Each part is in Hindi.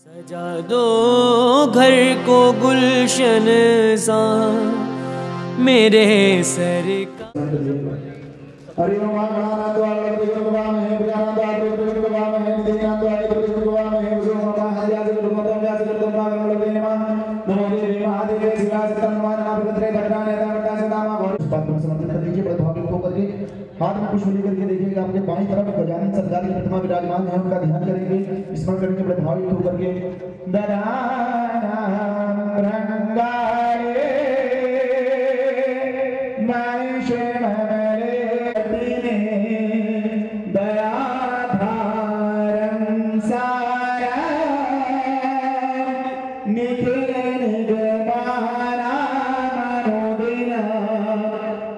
सजा दो घर को गुलशन सा मेरे सर का। हरि ओम गणानाथ वाले भगवान है ज्ञानानाथ वाले भगवान है नित्यानंद वाले भगवान है ओम नमः हरियाज गुरुमतम व्यास गुरुमतम नमो नमो देवी महादेव शिवाय तन्मान नामपत्रे भद्राने दावटा सदामा और बात को समर्पित कर दीजिए। बड़े भाविक होकर के हाथ में पुष्प लेकर के देखिएगा आपके बाईं तरफ गजानन सरकार की प्रतिमा विराजमान है, उनका ध्यान करेंगे। स्मरण करेंगे बड़े भाविक होकर के दराना रंगाए मैं शेमरे दया धारम सारा निखिल निगमाना मनोदिन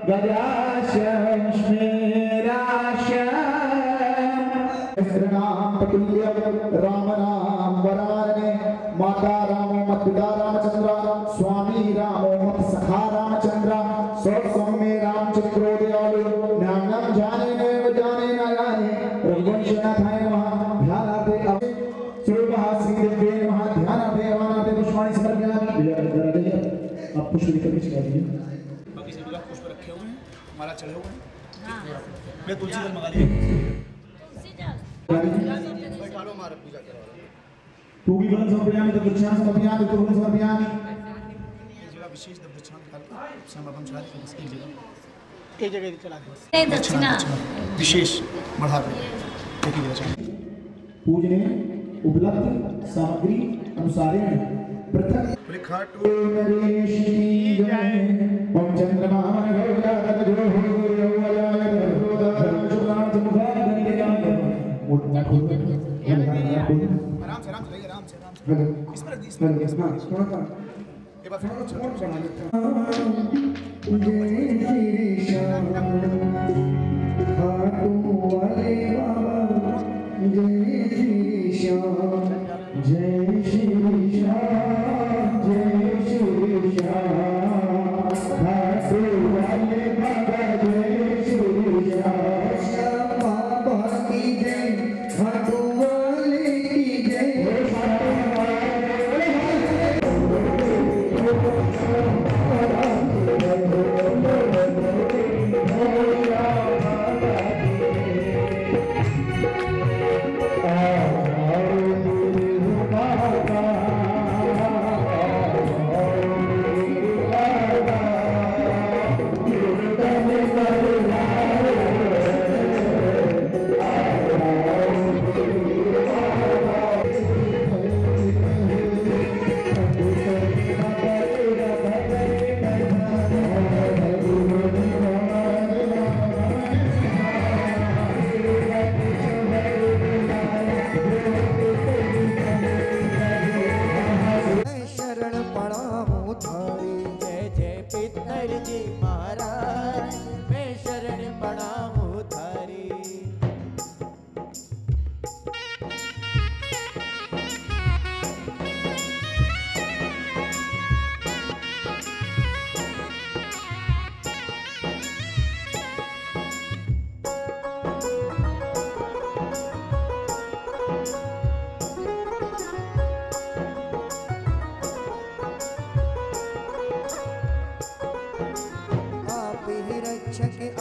गजाशं नाम पतुल्यम राम नाम वराने माता रामो मत पिता रामचंद्र स्वामी रामो मत सखा रामचंद्र सौम्य में रामचंद्रो दयालु नाम जाने न जाने न जाने रघुवंशनाथाय नमः। ध्यानाते स्वरूपः श्री देवे नमः। ध्यानाते अवनाते पुष्पाणि समर्पयामि। आप पुष्प लेकर के चला दीजिए। बाकी सभी लोग पुष्प रखे हुए हैं, माला चढ़े हुए हैं। मैं तुलसी जल मंगा लीजिए। बैठा लो, हमारा पूजा करो। पूगी बलन समर्पयामि दक्षिणां समर्पयामि तुभं समर्पयामि। एक जगह विशेष दक्षिणा निकाल के समापन चढ़ा दें। बस एक जगह चला दें। दक्षिणा विशेष बढ़ा दें। एक ही जगह पूजने उपलब्ध सामग्री अनुसारेण पृथक खाटू नरेश की जय। ओम चंद्रमा गौरा तजो आराम से लगे, आराम से। इस पर एक बार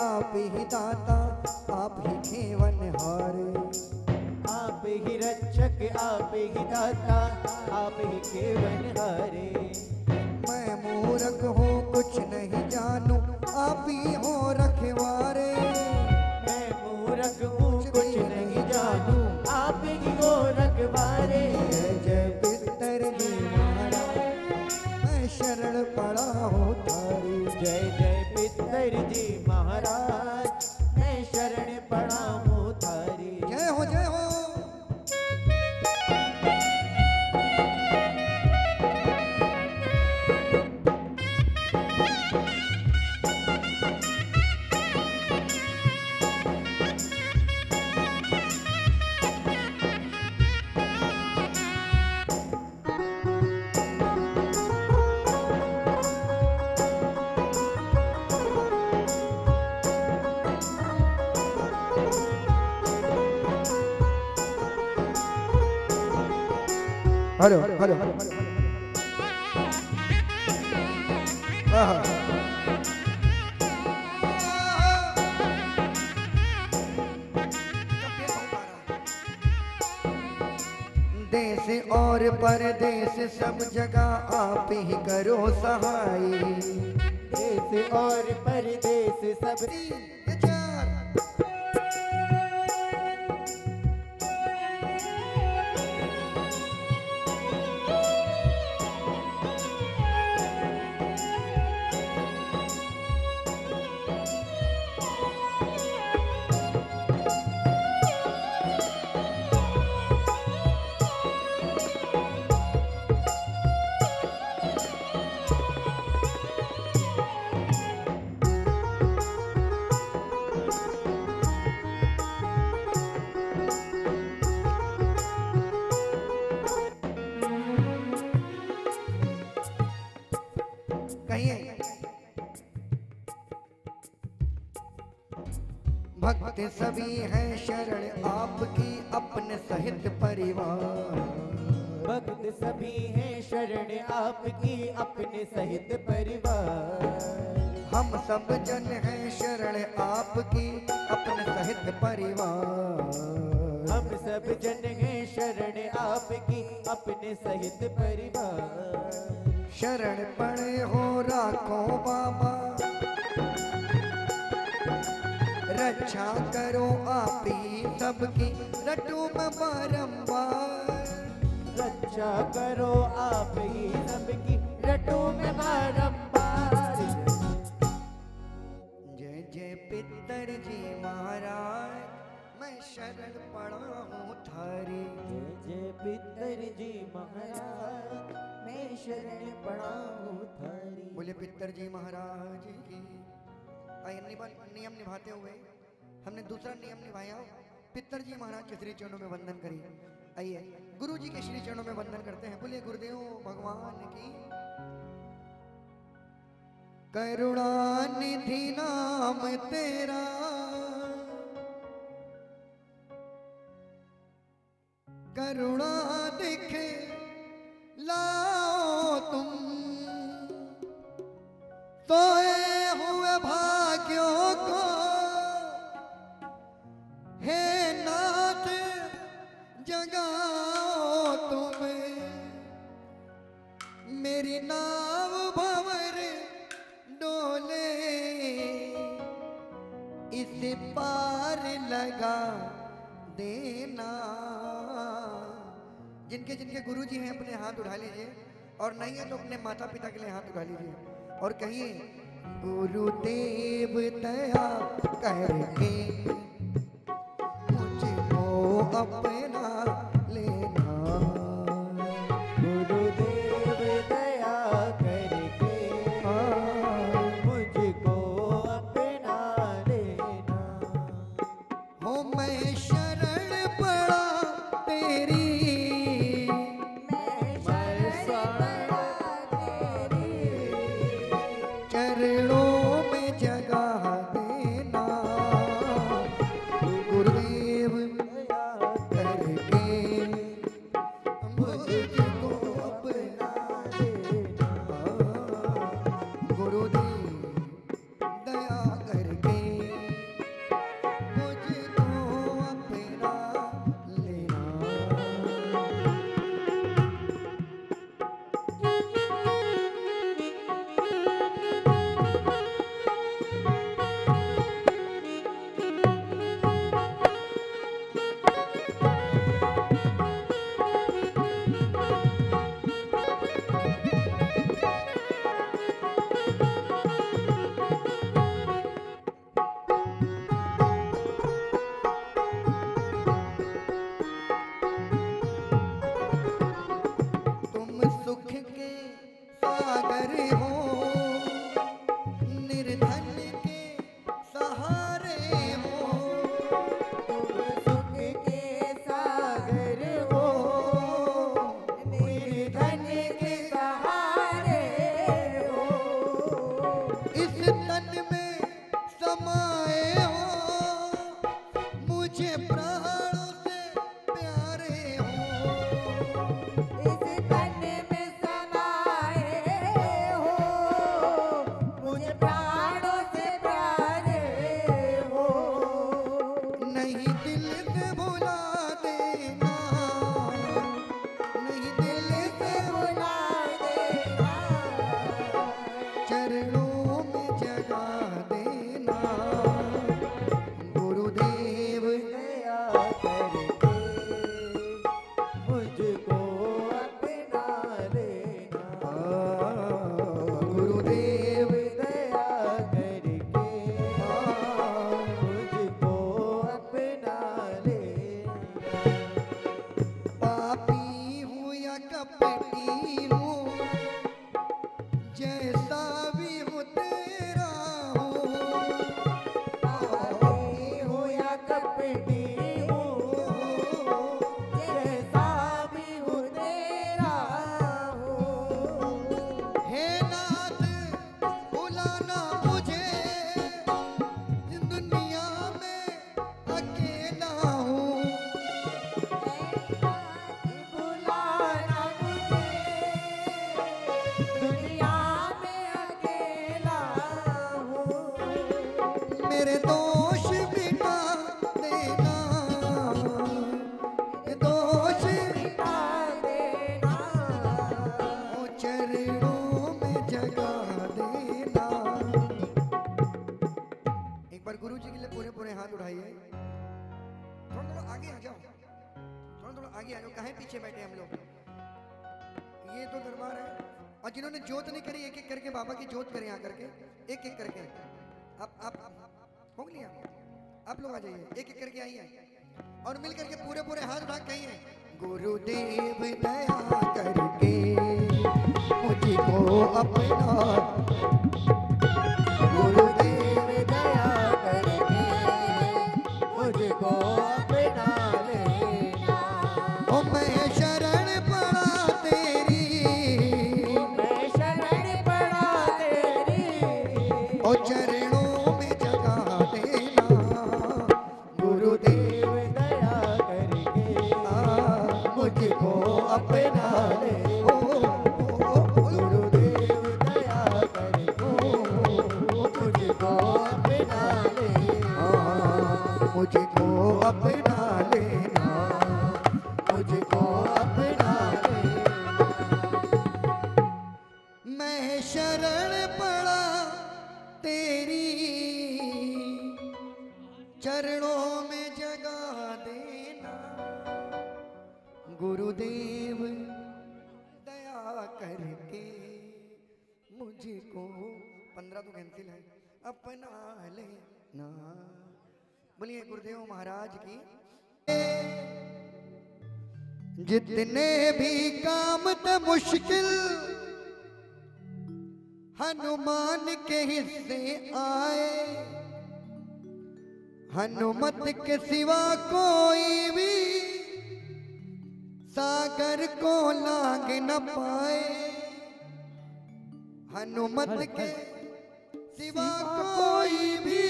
आप ही दाता आप ही खेवनहारे। आप ही रक्षक आप ही दाता आप ही खेवनहारे। मैं मूर्ख हूँ कुछ नहीं जानू आप ही हो रखवारे। मैं मूर्ख हूँ कुछ नहीं जानू आप ही हो रखवारे। जय जय पितर जी महाराज मैं शरण पड़ा हूँ थारी। जय जय पितर जी महाराज मैं शरण पड़ा हूँ थारी। जय हो जय हो। हेलो हेलो देश और परदेश सब जगह आप ही करो सहाय। देश और परदेश सब भक्त सभी हैं शरण आपकी अपने सहित परिवार। भक्त सभी हैं शरण आपकी अपने सहित परिवार। हम सब जन हैं शरण आपकी अपने सहित परिवार। हम सब जन हैं शरण आपकी अपने सहित परिवार। शरण पड़े हो राखो बाबा रक्षा करो आप ही सबकी रटू में बारंबार। रक्षा करो आप ही सबकी रटू में बारंबार। जय जय पितर जी महाराज मैं शरण पड़ा हूँ थारी। जय जय पितर जी महाराज मैं शरण पड़ा हूँ थारी। बोले पितर जी महाराज की। नियम निभाते हुए हमने दूसरा नियम निभाया। पितर जी महाराज के श्री चरणों में वंदन करिए। आइए गुरु जी के श्री चरणों में वंदन करते हैं। बोले गुरुदेव भगवान की। करुणा निधि नाम तेरा करुणा दिखे लाओ तुम सोए हुए भाग्यों को हे नाथ जगाओ तुम्हें। मेरी नाव भंवर डोले इस पार लगा देना। जिनके जिनके गुरु जी हैं अपने हाथ उठा लीजिए और नहीं है तो अपने माता पिता के लिए हाथ उठा लीजिए और कहिए गुरुदेव दया करके मुझको अपना लेना। गुरुदेव दया करके मुझको अपना लेना। हो मैं शरण पड़ा तेरी चरणों में जगह देना। गुरुदेव करके मुझको अपना देना। गुरुदेव दया करके मुझको अपना लेना। कपटी हूँ, जैसा भी हूँ तेरा हूँ। आदि हूँ या कपटी हूँ, जैसा भी हूँ तेरा हूँ। हे नाथ बुलाना मुझे, दुनिया में अकेला हूँ। बुलाना मुझे, दुनिया में अकेला हूँ। मेरे दोष मिटा देना, ये दोष मिटा देना, ओ चरणों में जगा देना। एक बार गुरु जी के लिए पूरे पूरे हाथ उठाइए। थोड़ा थोड़ा आगे आ जाओ, थोड़ा थोड़ा आगे आ जाओ। काहे पीछे बैठे हम लोग? ये तो दरबार है, और जिन्होंने जोत नहीं करी एक एक करके बाबा की जोत करें आकर के, एक एक करके। आप हो गया, आप लोग आ जाइए, एक एक करके आइए और मिल करके पूरे पूरे हाथ उठा के कहिए, गुरुदेव दया करके मुझको अपना, गुरुदेव दया करके मुझको अपना लेना। ओ मैं शरण पड़ा तेरी, मैं शरण पड़ा तेरी, ओ चरणों में जगा देना। गुरुदेव दया करके मुझको अपना ले, गुरुदेव दया करके मुझको अपना लेना। मुझको अपना लेना, मुझको अपना लेना। मैं शरण पड़ा तेरी, चरणों में जगा देना। गुरुदेव दया करके मुझको, 15 तो कैंसिल है, अपना लेना। बोलिए गुरुदेव महाराज की। जितने भी काम थे मुश्किल, हनुमान के हिस्से आए। हनुमत के सिवा कोई भी सागर को लांग न पाए। हनुमत के सिवा कोई भी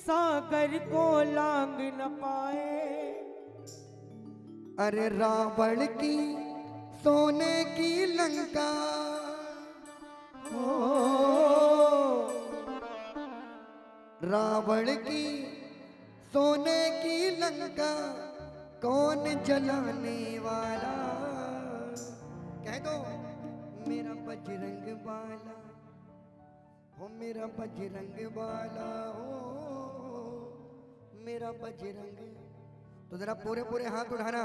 सागर को लांग न पाए। अरे रावण की सोने की लंका, रावण की सोने की लंका कौन जलाने वाला? कह दो मेरा बजरंग बाला, हो मेरा बजरंग बाला, हो मेरा बजरंग। तो जरा पूरे पूरे हाथ उठाना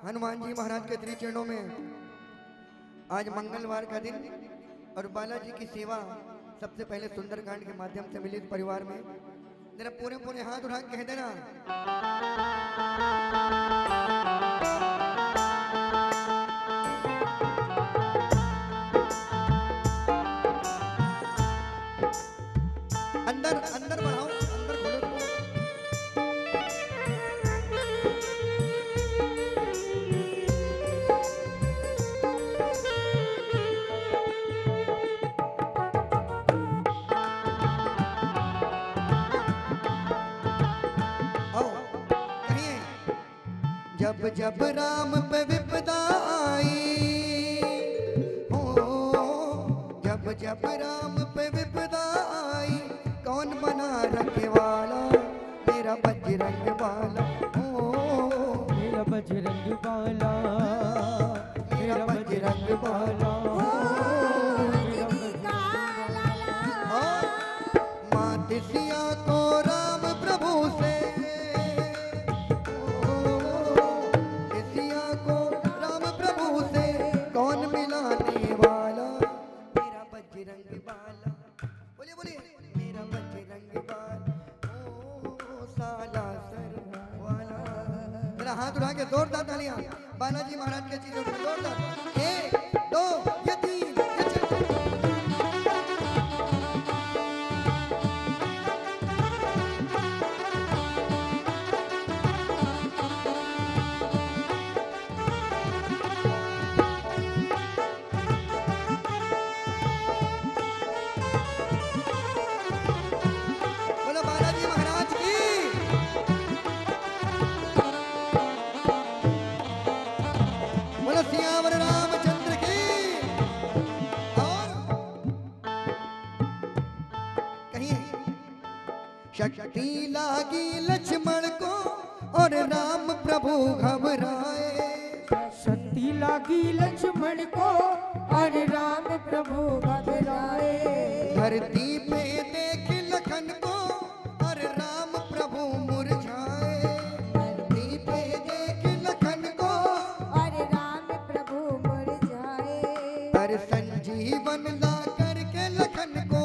हनुमान जी महाराज के श्री चरणों में। आज मंगलवार का दिन और बालाजी की सेवा सबसे पहले सुंदरकांड के माध्यम से मिली इस परिवार में। जरा पूरे पूरे हाथ उठा के कह देना, अंदर अंदर बढ़ाओ, अंदर खोलो इसको। जब जब राम पे विपदा आई हो, जब जब राम पे विपदा आई, कौन बना रखवाला? मेरा बजरंग बाला, हो मेरा बजरंग बाला, मेरा बजरंग बाला। मात सिया को राम प्रभु से, सिया को राम प्रभु से कौन मिलाने वाला? मेरा बजरंग बाला। बोलिए बोलिए, मेरा बजरंग बाला, ओ साला सर वाला। मेरा हाथ उठा के जोरदार तालियां बालाजी महाराज के चीजों में जोरदार 1 2 या 3 या 4। शक्ति लागी लक्ष्मण को और राम प्रभु घबराए। शक्ति लागी लक्ष्मण को और राम प्रभु घबराए। धरती पे देख लखन को और राम प्रभु मुरझाए। धरती पे देख लखन को और राम प्रभु मुरझाए। पर संजीवन ला करके लखन को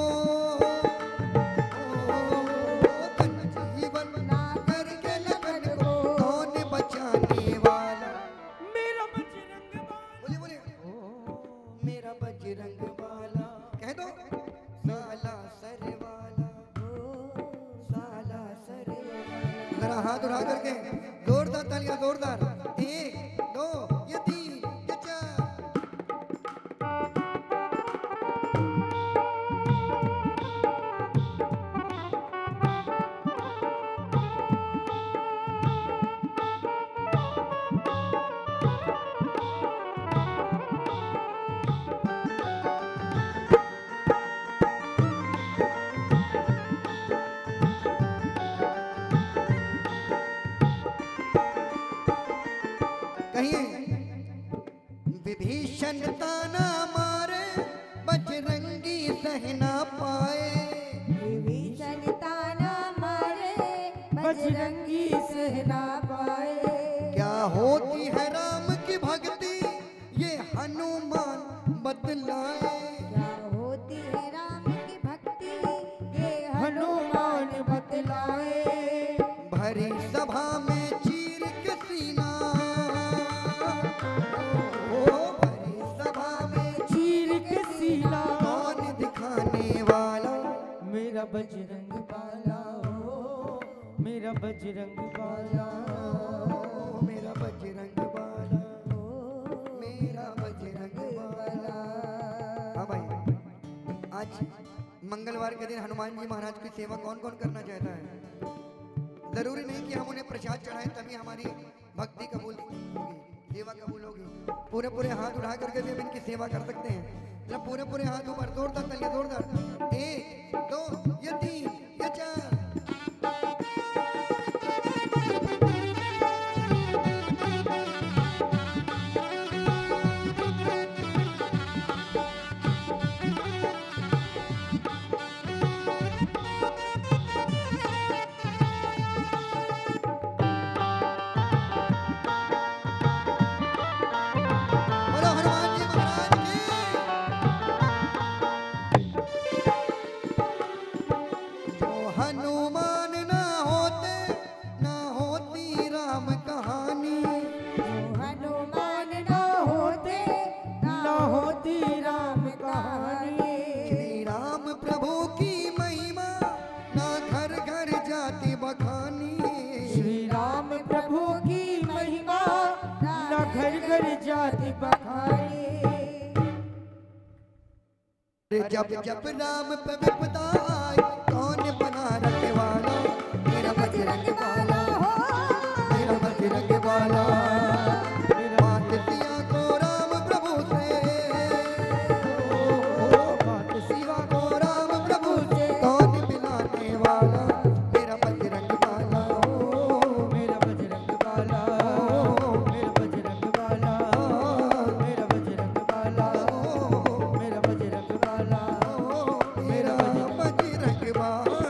हाथ उठा करके जोरदार तालियां जोरदार 1 2 या 3 या 4। विभीषण ताना मारे बजरंगी सहना पाए। विभीषण ताना मारे बजरंगी सहना पाए। क्या होती है राम की भक्ति ये हनुमान बतलाए। क्या होती है राम की भक्ति ये हनुमान बतलाए। भरी सभा में चीर के सीना कौन दिखाने वाला। मेरा बजरंग बाला हो, मेरा बजरंग बाला ओ मेरा बजरंग बाला हो, मेरा बजरंग बाला। हाँ भाई, आज मंगलवार के दिन हनुमान जी महाराज की सेवा कौन कौन करना चाहता है? जरूरी नहीं कि हम उन्हें प्रसाद चढ़ाएं तभी हमारी भक्ति कबूल होगी, सेवा कबूल होगी। पूरे पूरे हाथ उठा करके भी हम इनकी सेवा कर सकते हैं। जब पूरे पूरे हाथ ऊपर जोरदार तालियां जोरदार 1 2 या 3 या 4। हनुमान ना होते ना होती राम कहानी। हनुमान ना होते ना होती राम कहानी। श्री राम प्रभु की महिमा ना घर घर जाती बखानी। श्री राम प्रभु की महिमा ना घर घर जाती बखानी। जब जब राम पे विपदा आए कौन बना रखवाला। मेरा बजरंग बाला हो, मेरा बजरंग बाला। बात सिया को राम प्रभु से, बात सिया को राम प्रभु से कौन मिलाने वाला। मेरा बजरंग बाला हो, मेरा बजरंग बाला हो, मेरा बजरंग बाला हो, मेरा बजरंग बाला हो, मेरा बजरंग बाला हो, मेरा बजरंग बाला।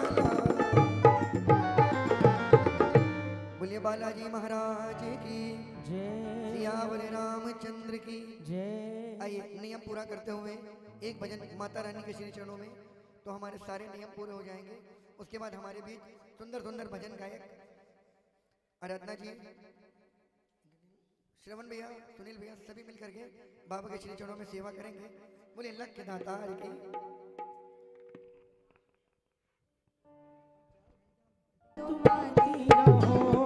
बोलिए बालाजी महाराज की जय, सियावर रामचंद्र की जय। आइए नियम पूरा करते हुए एक भजन माता रानी के श्री चरणों में, तो हमारे सारे नियम पूरे हो जाएंगे। उसके बाद हमारे बीच सुंदर सुंदर भजन गायक आराधना जी श्रवण भैया, सुनील भैया सभी मिल करके बाबा के श्री चरणों में सेवा करेंगे। बोले लक के दातार की।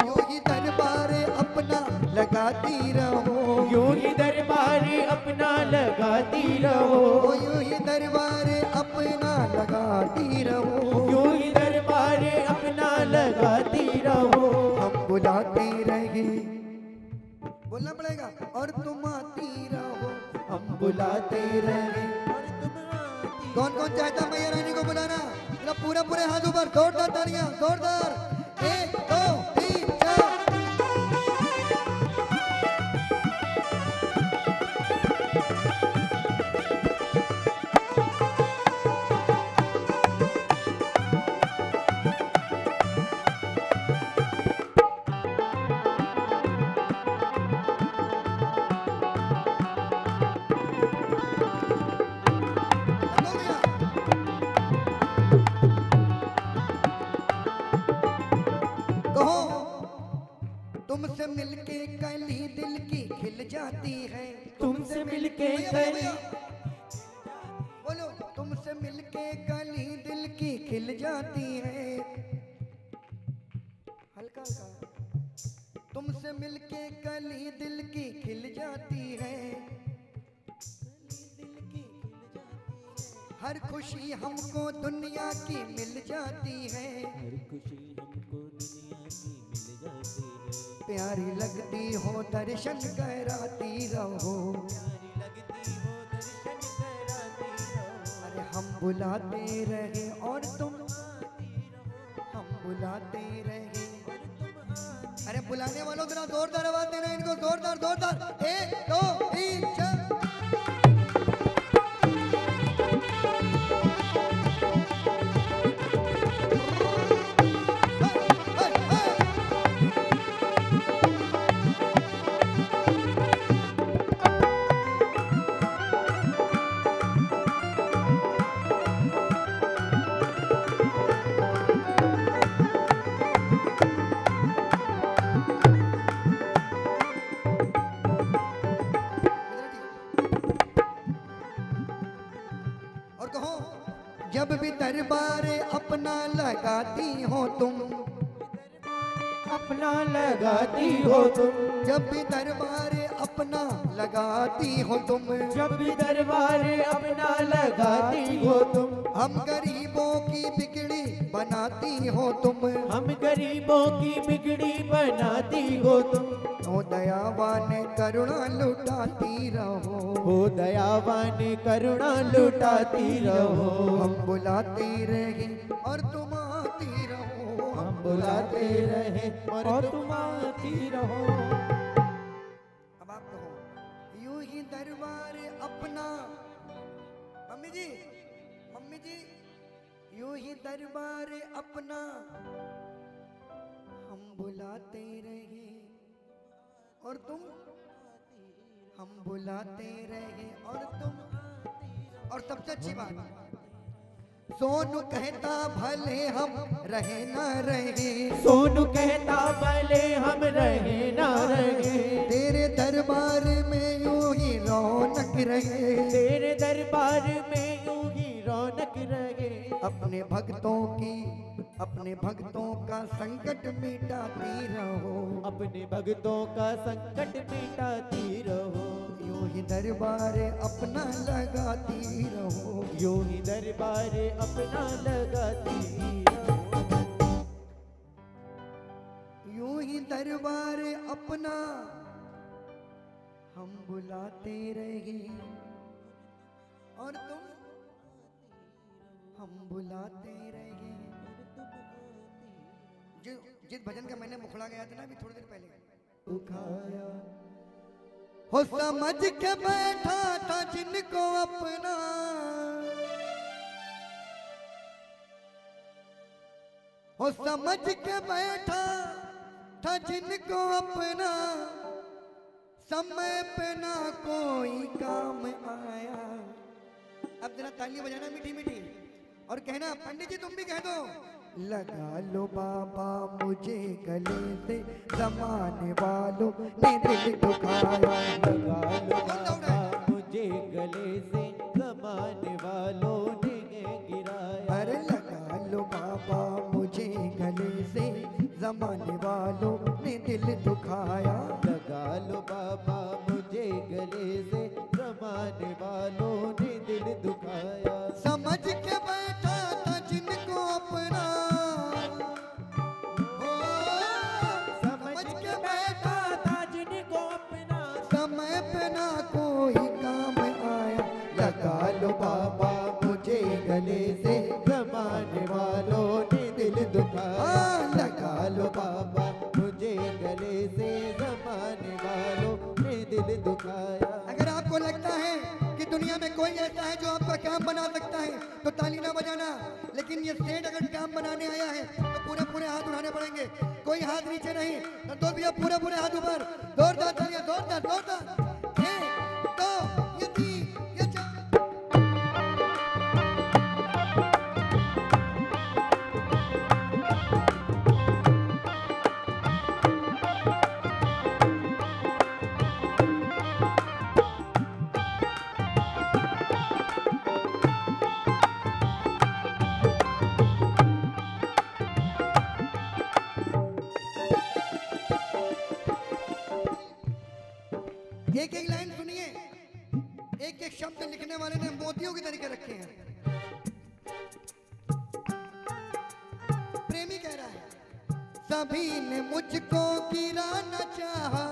योगी दरबार अपना लगाती रहो, योगी दरबार अपना लगाती रहो, योगी दरबार अपना लगाती रहो, योगी दरबार अपना लगाती रहो। हम बुलाते रहे, बोलना पड़ेगा, और तुम आती रहो, हम बुलाते रहे। कौन कौन चाहता मैया रानी को बुलाना? जरा पूरा पूरे हाथ ऊपर, जोरदार तालियां, जोरदार। 1 2 3 4। तुमसे मिलके कली दिल की खिल जाती है, तुमसे मिलके कली, बोलो तुमसे मिलके कली दिल की खिल जाती है। हल्का हल्का। तुमसे मिलके कली दिल की खिल जाती है, हर खुशी हमको दुनिया की मिल जाती है, हर खुशी हमको दुनिया की मिल जाती है। प्यारी लगती हो दर्शन कराती रहो, अरे हम बुलाते रहे और तुम, हम बुलाते रहे। अरे बुलाने वालों जरा जोरदार आवाज देना इनको, जोरदार जोरदार। 1 2 3 4। जब भी दरबार अपना लगाती हो तुम, अपना लगाती हो तुम, जब भी दरबार अपना लगाती हो तुम, जब भी दरबार अपना लगाती हो तुम, हम गरीबों की बिगड़ी बनाती हो तुम, हम गरीबों की बिगड़ी बनाती हो तुम। हो दयावान करुणा लुटाती रहो, हो दयावान करुणा लुटाती रहो। हम बुलाते रहे और तुम आती रहो, हम बुलाते रहे और तुम आती रहो। अब आप कहो, यूं ही दरबार अपना, मम्मी जी यूं ही दरबार अपना हम बुलाते रहे और तुम, हम बुलाते रहे और तुम। और सबसे अच्छी बात, सोनू कहता भले हम रहे ना रहे, सोनू कहता भले हम रहे ना रहे, तेरे दरबार में यूं ही रौनक रहे, तेरे दरबार में यूं ही रौनक रहे। अपने भक्तों का संकट मिटाती रहो, अपने भक्तों का संकट मिटाती रहो। यूं ही दरबार अपना लगाती रहो, यूं ही दरबार अपना लगाती रहो। यूं ही दरबार अपना हम बुलाते रहे और तुम, हम बुलाते रहे। जिस भजन का मैंने मुखड़ा गया था ना अभी थोड़ी देर पहले, उठाया हो समझ के बैठा था जिनको अपना, हो समझ के बैठा था जिनको अपना, समय पे ना कोई काम आया। अब जरा तालियां बजाना मीठी मीठी और कहना, पंडित जी तुम भी कह दो, लगा लो बाबा मुझे गले से, जमाने वालों ने दिल दुखाया। लगा लो बाबा मुझे गले से, जमाने वालों ने गिराया। अरे लगा लो बाबा मुझे गले से, जमाने वालों ने दिल दुखाया। लगा लो बाबा मुझे गले से, जमाने वालों ने दिल दुखाया। समझ के बैठा था जिनको अपना, हो समझ के बैठा था जिनको अपना, समय पे ना कोई काम आया। लगा लो बाबा मुझे गले से, जमाने वालों ने दिल दुखाया। लगा लो बाबा मुझे गले से, जमाने वालों ने दिल दुखाया। अगर आपको लगता है कि दुनिया में कोई ऐसा है जो आपका काम बना सकता है तो ताली ना बजाना, लेकिन ये सेठ अगर काम बनाने आया है तो पूरे पूरे हाथ उठाने पड़ेंगे, कोई हाथ नीचे नहीं। तो भैया पूरे पूरे हाथ ऊपर, जोरदार तालियां, जोरदार जोरदार। एक दो ये तीन ये चार। एक एक लाइन सुनिए, एक एक शब्द लिखने वाले ने मोतियों के तरीके रखे हैं। प्रेमी कह रहा है, सभी ने मुझको गिराना चाहा,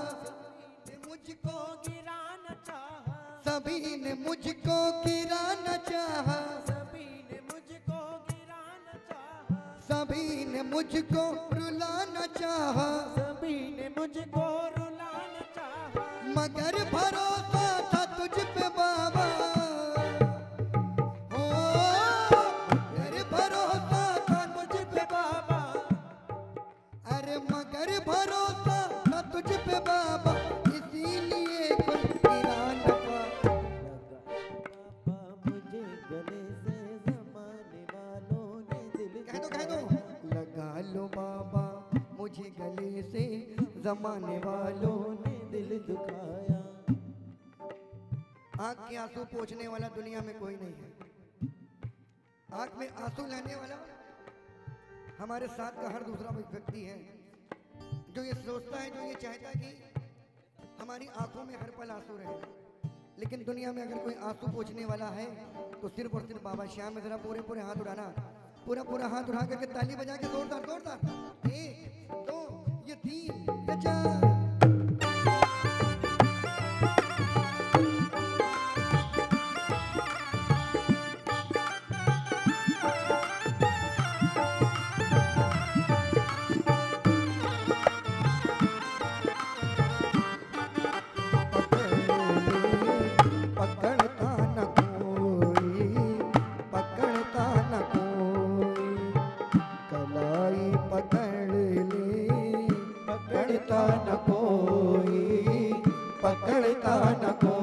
मुझको गिराना चाहा, सभी ने मुझको गिराना चाहा, सभी ने मुझको गिराना चाहा, सभी ने मुझको रुलाना चाहा, सभी ने मुझको रुलाना चाहा, मगर भरोसा था तुझ पे बाबा, हो मगर भरोसा था तुझ पे बाबा, अरे मगर भरोसा था तुझ पे बाबा, इसीलिए कोई गिरा न पा। मुझे गले से, जमाने वालों ने दिल कह दो लगा लो बाबा मुझे गले से, जमाने वालों ने दिल दुखाया। आंख के आंसू पोंछने वाला दुनिया में कोई नहीं है। आंख में आंसू लाने वाला हमारे साथ का हर दूसरा व्यक्ति है, जो ये सोचता है, जो ये चाहता है कि हमारी आंखों में हर पल आंसू रहे। लेकिन दुनिया में अगर कोई आंसू पोंछने वाला है तो सिर्फ और सिर्फ बाबा श्याम है। जरा पूरे पूरे हाथ उठाना, पूरा पूरा हाथ उठा करके ताली बजा के जोरदार जोरदार। एक दो ये तीन ये चार। पकड़ता न कोई, पकड़ता न कोई, कलाई पकड़ ले, पकड़ता न कोई, पकड़ता न कोई।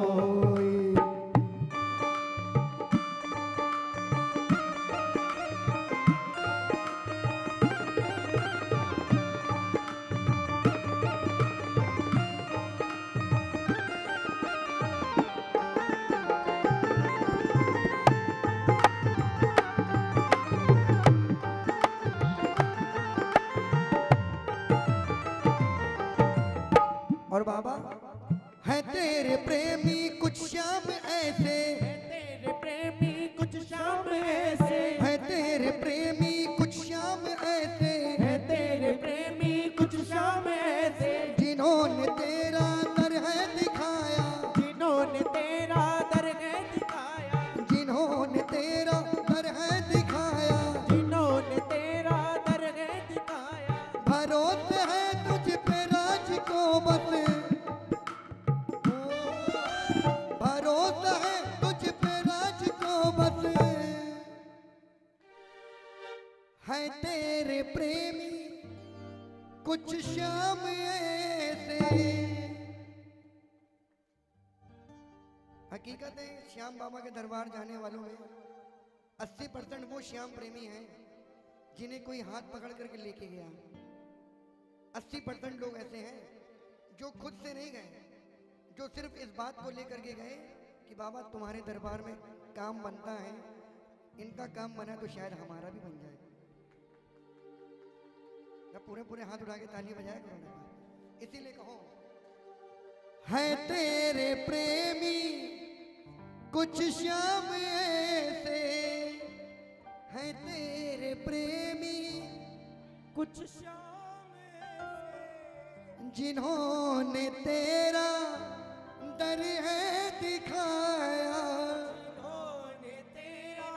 और बाबा है तेरे प्रेमी कुछ शाम ऐसे, तेरे प्रेमी कुछ शाम ऐसे, है तेरे प्रेमी कुछ शाम ऐसे, है तेरे प्रेमी कुछ शाम ऐसे, जिन्होंने तेरा तरह दिखाया, जिन्होंने तेरा दर्द दिखाया, जिन्होंने तेरा तरह दिखाया, जिन्होंने तेरा दर्द दिखाया। भरोसे है तुझ पे राज को बस, भरोसा है तुझ पे राज को बस, है तेरे प्रेमी कुछ शाम ऐसे। हकीकत है श्याम बाबा के दरबार जाने वालों में 80% वो श्याम प्रेमी हैं जिन्हें कोई हाथ पकड़ करके लेके गया। 80% लोग ऐसे हैं जो खुद से नहीं गए, जो सिर्फ इस बात को लेकर के गए कि बाबा तुम्हारे दरबार में काम बनता है, इनका काम बना तो शायद हमारा भी बन जाए। जब पूरे पूरे हाथ उठा के ताली बजाया करो ना, इसीलिए कहो है तेरे प्रेमी कुछ श्याम ऐसे, है तेरे प्रेमी कुछ शाम जिन्होंने तेरा दर है दिखाया, जिन्होंने तेरा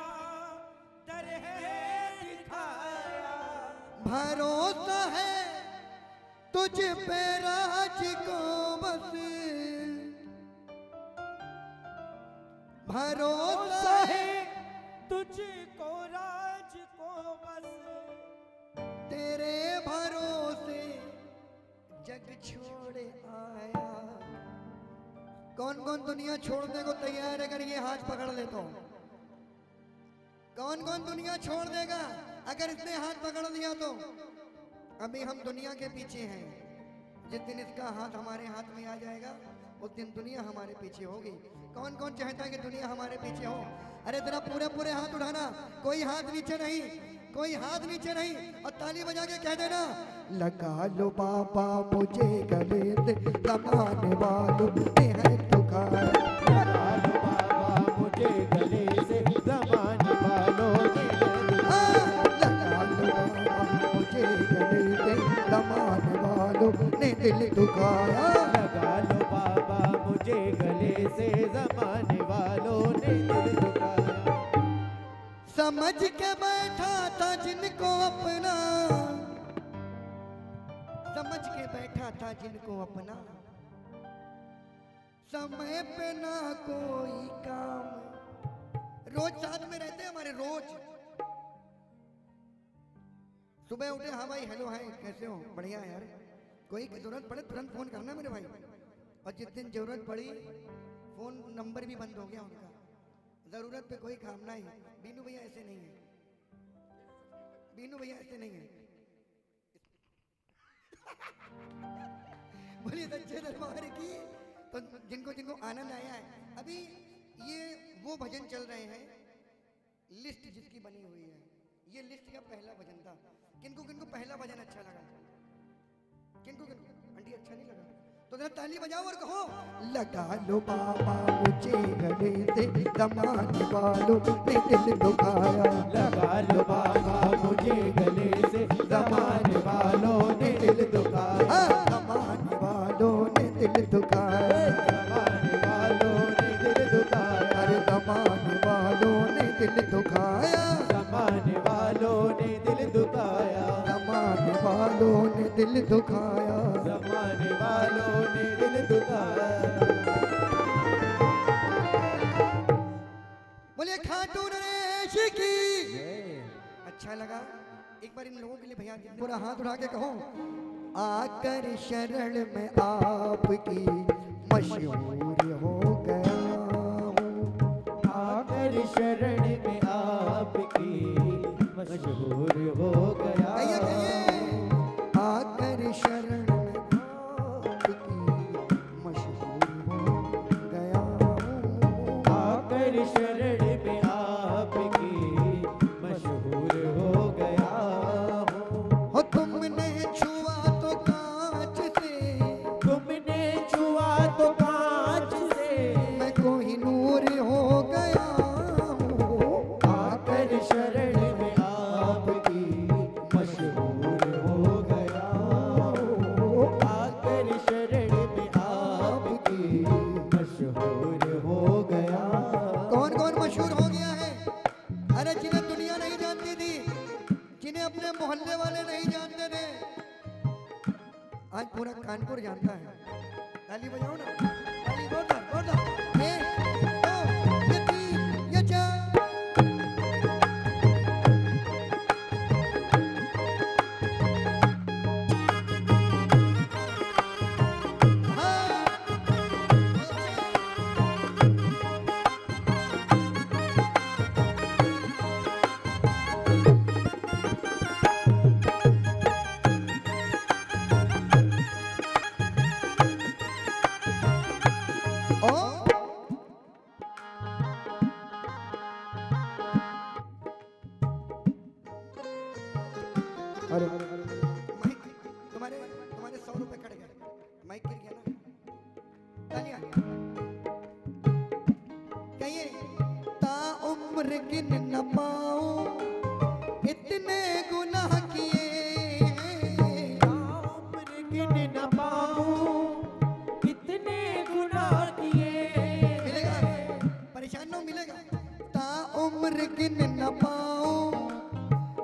दर है दिखाया, भरोसा है तुझ पे राज को बस, भरोसा है तुझको राज को बस, तेरे भरोसे जग छोड़ आया। कौन कौन दुनिया छोड़ने को तैयार है? अगर ये हाथ पकड़ ले तो कौन कौन दुनिया छोड़ देगा? अगर इसने हाथ पकड़ लिया तो अभी हम दुनिया के पीछे हैं। जिस दिन इसका हाथ हमारे हाथ में आ जाएगा उस दिन दुनिया हमारे पीछे होगी। कौन कौन चाहता है कि दुनिया हमारे पीछे हो? अरे जरा पूरे पूरे हाथ उठाना, कोई हाथ नीचे नहीं, कोई हाथ नीचे नहीं, और ताली बजा के कह देना लगा लो बाबा मुझे गले से लगाने वालों ने है दुखाया, लगा लो बाबा मुझे गले से जमाने वालों ने लगा लो बाबा मुझे गले से लगाने वालों ने दिल दुखाया, लगा लो बाबा मुझे गले से जमाने वालों ने दिल दुखाया। समझ के बैठा था जिनको अपना, समझ के बैठा था जिनको अपना, समय पे ना कोई काम। रोज साथ में रहते हमारे, रोज सुबह उठे, हाँ भाई हेलो हाय कैसे हो, बढ़िया यार, कोई जरूरत पड़े तुरंत फोन करना मेरे भाई। और जिस दिन जरूरत पड़ी फोन नंबर भी बंद हो गया उनका, जरूरत पे कोई काम नहीं। बीनू भैया ऐसे नहीं है, बीनू भैया ऐसे नहीं है। बोलिए सच्चे दरबार की। तो जिनको जिनको आनंद आया है, अभी ये वो भजन चल रहे हैं, लिस्ट जिसकी बनी हुई है, ये लिस्ट का पहला भजन था। किनको किनको पहला भजन अच्छा लगा? किनको किनको आंटी अच्छा नहीं लगा? तो जरा ताली बजाओ और कहो लगा लो बाबा मुझे गले से जमाने वालों ने दिल दुखाया, लगा लो बाबा मुझे गले से जमाने वालों ने दिल दुखाया, जमाने वालों ने दिल दुखाया, जमाने वालों ने दिल दुखाया, अरे जमाने वालों ने दिल दुखाया, जमाने वालों ने दिल दुखाया, जमाने वालों ने दिल दुखाया, जमाने वालों ने दिल दुखाया। बोले खाटू नरेश की। अच्छा लगा? एक बार इन लोगों के लिए भैया पूरा हाथ उठा के कहो आकर शरण में आपकी मशहूर हो गया हूँ, आकर शरण में आपकी मशहूर हो गया, कहिए कहिए आकर शरण में आपकी मशहूर हो गया हूँ, आकर शरण में आपकी मशहूर हो गया हूँ। हो तुमने छुआ तो कांच से, तुमने छुआ तो कांच से, मैं कोहिनूर हो गया हूँ, आकर शरण में आपकी मशहूर हो गया हूँ, आकर शरण में आपकी मशहूर हो गया। कौन कौन मशहूर हो गया है? अरे जिन्हें दुनिया नहीं जानती थी, जिन्हें अपने मोहल्ले वाले नहीं जानते थे, आज पूरा कानपुर जानता है। ताली बजाओ ना, ताली जोरदार जोरदार। ये दो, ये तीन, ये चार। हाँ। हेलो माइक तुम्हारे 100 रुपए कट गए, माइक गिर गया ना। तालियां कहिए। ता उम्र गिन न पाऊं इतने गुनाह किए, ता उम्र गिन न पाऊं इतने गुनाह किए। मिलेगा परेशान न हो, मिलेगा। ता उम्र गिन न पाऊं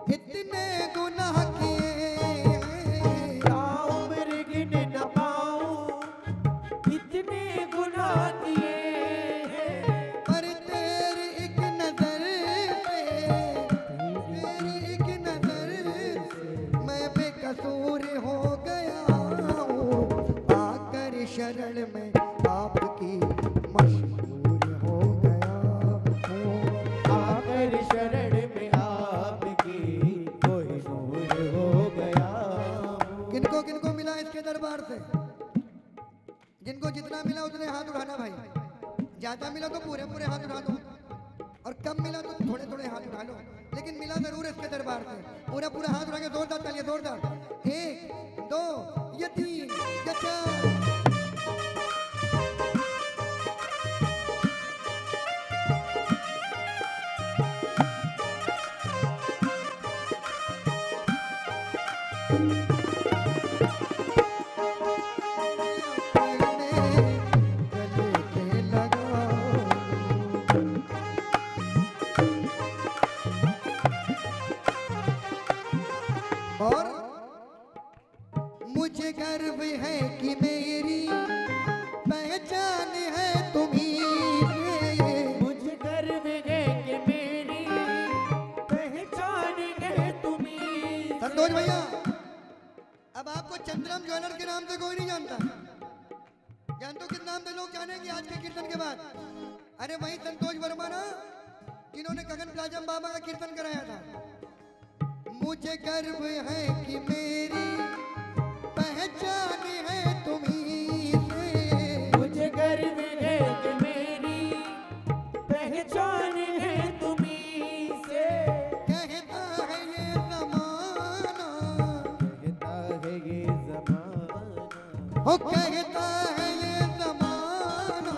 इतने गुनाह किए, ता उम्र गिन न पाऊं इतने गुनाह किए। पर तेरी एक नजर से, तेरी एक नजर से मैं बेकसूर हो गया हूँ। आकर शरण में आपकी मशहूर हो गया हूँ। आकर शरण में आपकी कोई नूर हो गया। किनको किनको मिला इसके दरबार से? जिनको जितना मिला उतने हाथ उठाना भाई। ज्यादा मिला तो पूरे पूरे हाथ उठा दो, और कम मिला तो थोड़े थोड़े हाथ उठा लो, लेकिन मिला जरूर इसके दरबार से। पूरा पूरा हाथ उठा के जोरदार तालियां, जोरदार। 1 2 या 3 या 4। और मुझे गर्व है कि मेरी पहचान है तुम्हीं से। मुझे गर्व है कि मेरी पहचान है तुम्हीं। संतोष भैया, अब आपको चंद्रम ज्वेलर के नाम से कोई नहीं जानता। जानते हो किस नाम से लोग जानेंगे आज के कीर्तन के बाद? अरे वही संतोष वर्मा ना, जिन्होंने गगन प्लाजा में बाबा का कीर्तन कराया था। मुझे गर्व है कि मेरी पहचान है तुम्हीं से। मुझे गर्व है कि मेरी पहचान है तुम्हीं से। कहता है ये ज़माना, कहता है ये ज़माना, हो कहता है ये ज़माना,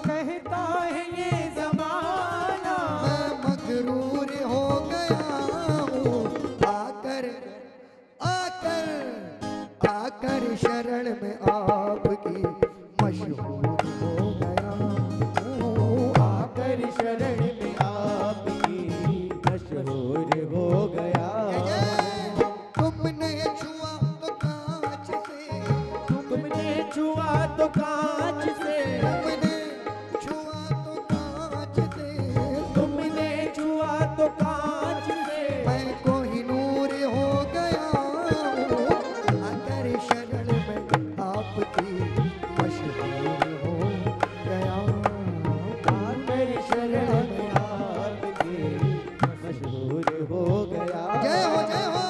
कहता है ये ज़माना। मैं मगरूर हो गया हूँ। आकर आकर आकर शरण में आपकी मशहूर हो गया हूँ। आकर शरण में आपकी मशहूर हो गया। तुमने छुआ तो कांच से, तुमने छुआ तो कांच से, तुमने छुआ तो कांच से, तुमने छुआ तो कांच से। मैं कोहिनूर हो गया हूँ। आकर शरण में आपकी मशहूर हो गया। आकर शरण में आपकी मशहूर हो गया। जय हो, जय हो।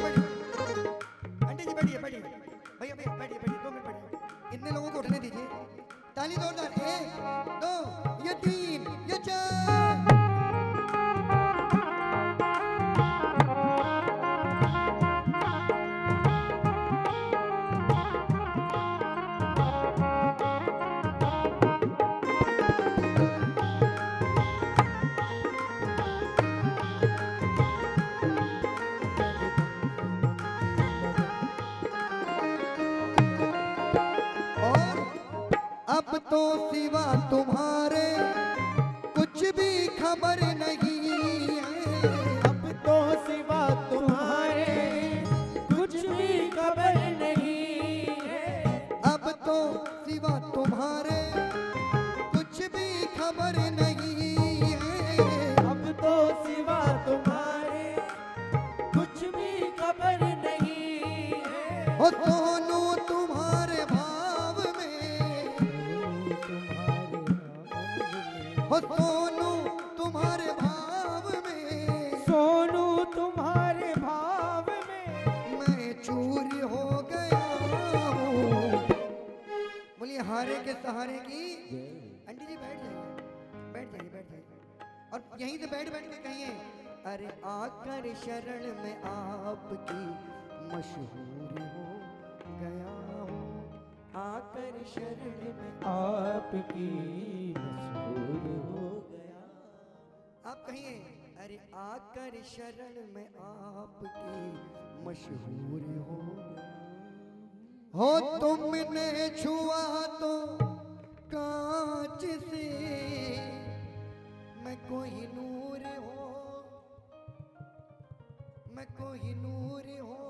बैठिए, आंटी जी बैठिए, बैठिए भैया, भैया बैठिए, बैठिए 2 मिनट बैठिए। इतने लोगों को उठने दीजिए। ताली जोरदार। 1 2 या 3 या 4। और अब तो सिवा तुम्हारे कुछ भी खबर नहीं है। अब तो सिवा तुम्हारे कुछ भी खबर नहीं है। अब तो सिवा तुम्हारे कुछ भी खबर नहीं है। अब तो सिवा तुम्हारे कुछ भी खबर नहीं है। हो दोनों तुम्हारे भाव में, हो दोनों तुम्हारे भाव में, सोनू तुम्हारे भाव में मैं चूर हो गया हूँ। बोलिए हारे के सहारे की। आंटी जी बैठ जाइए, बैठ जाइए, बैठ जाइए। और यहीं से बैठ बैठ के कहिए अरे आकर शरण में आपकी मशहूर हो गया हूँ। आकर शरण में आपकी मशहूर हो गया। आप कहिए, अरे आकर शरण में आपकी मशहूर हो गया। हो तुमने छुआ तो कांच से मैं कोई नूर हो, मैं कोई नूर हो,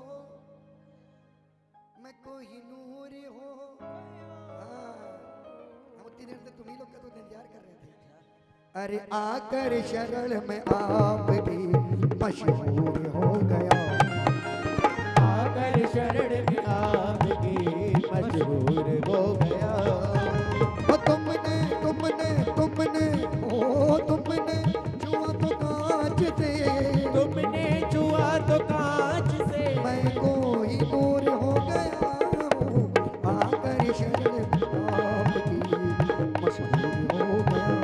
मैं कोई नूर हो। हम उतनी देर से तुम्ही लोग का तो इंतजार कर रहे थे। अरे आकर शरण में आपकी मशहूर हो गया। आकर शरण में आपकी मशहूर हो गया। ओ तुमने तुमने तुमने ओ तुमने छुआ तो कांच से, तुमने छुआ तो कांच से मैं कोई नूर हो गया हूँ। आकर शरण में आपकी मशहूर हो गया।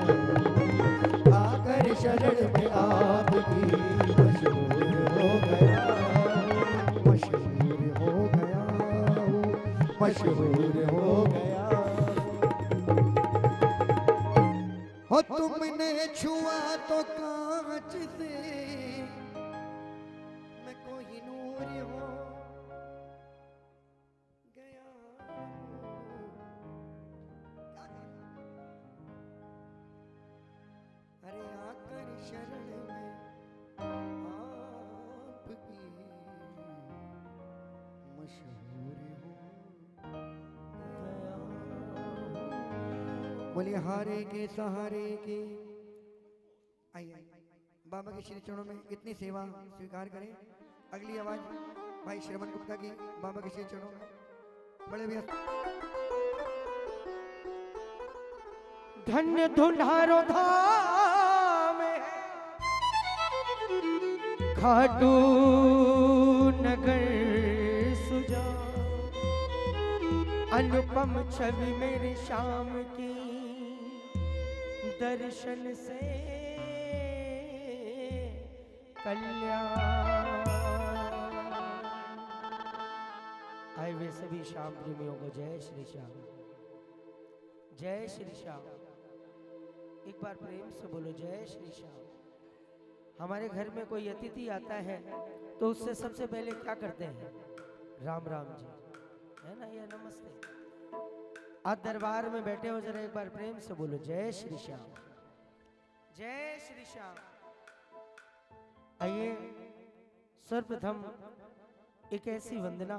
आकर शरण में आपकी मशहूर हो गया। मशहूर हो गया हूँ, मशहूर हो गया। हो तुमने छुआ तो कांच से मैं कोई नूर हो गया। अरे आकर शरण में आपकी मशहूर हो गया। बोलिए हारे के सहारे के। आइए बाबा के श्री चरणों में इतनी सेवा स्वीकार करें। अगली आवाज भाई श्रवण गुप्ता की बाबा के श्री चरणों में। बड़े भैया धन्य धुंधारो धाम खाटू नगर सुजा। अनुपम छवि मेरे श्याम की दर्शन से कल्याण। आए वे सभी श्याम प्रेमियों को जय श्री श्याम, जय श्री श्याम। एक बार प्रेम से बोलो जय श्री श्याम। हमारे घर में कोई अतिथि आता है तो उससे सबसे पहले क्या करते हैं? राम राम जी, है ना, या नमस्ते। आज दरबार में बैठे हो, जरा एक बार प्रेम से बोलो जय श्री श्याम, जय श्री श्याम। आइए सर्वप्रथम एक ऐसी वंदना,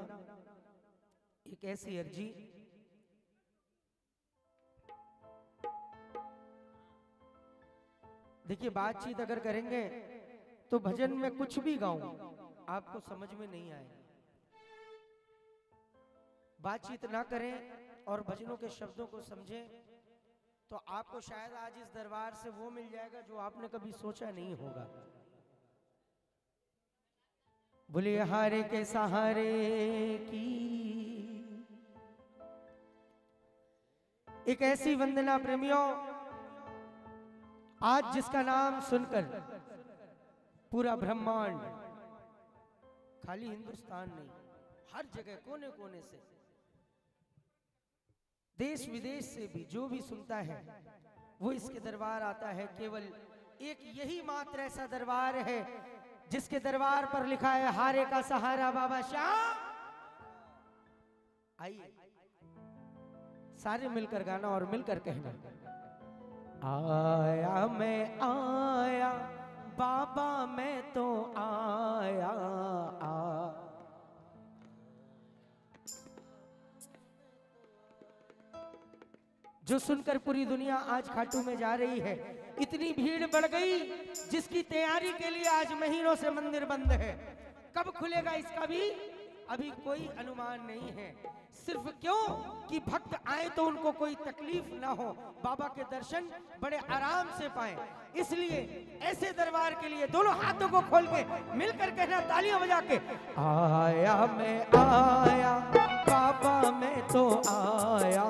एक ऐसी अर्जी देखिए, बातचीत अगर करेंगे तो भजन में कुछ भी गाऊं आपको समझ में नहीं आएगा। बातचीत ना करें और भजनों के शब्दों को समझें तो आपको शायद आज इस दरबार से वो मिल जाएगा जो आपने कभी सोचा नहीं होगा। बोलिए हारे के सहारे की एक ऐसी वंदना प्रेमियों, आज जिसका नाम सुनकर पूरा ब्रह्मांड, खाली हिंदुस्तान नहीं, हर जगह कोने कोने से, देश विदेश से भी जो भी सुनता है वो इसके दरबार आता है। केवल एक यही मात्र ऐसा दरबार है जिसके दरबार पर लिखा है हारे का सहारा बाबा श्याम। आइए सारे मिलकर गाना और मिलकर कहना, आया मैं आया बाबा मैं तो आया जो सुनकर पूरी दुनिया आज खाटू में जा रही है। इतनी भीड़ बढ़ गई जिसकी तैयारी के लिए आज महीनों से मंदिर बंद है। कब खुलेगा इसका भी अभी कोई अनुमान नहीं है। सिर्फ क्यों कि भक्त आए तो उनको कोई तकलीफ ना हो, बाबा के दर्शन बड़े आराम से पाए। इसलिए ऐसे दरबार के लिए दोनों हाथों को खोल के मिलकर कहना तालियां बजा के, आया मैं आया बाबा मैं तो आया,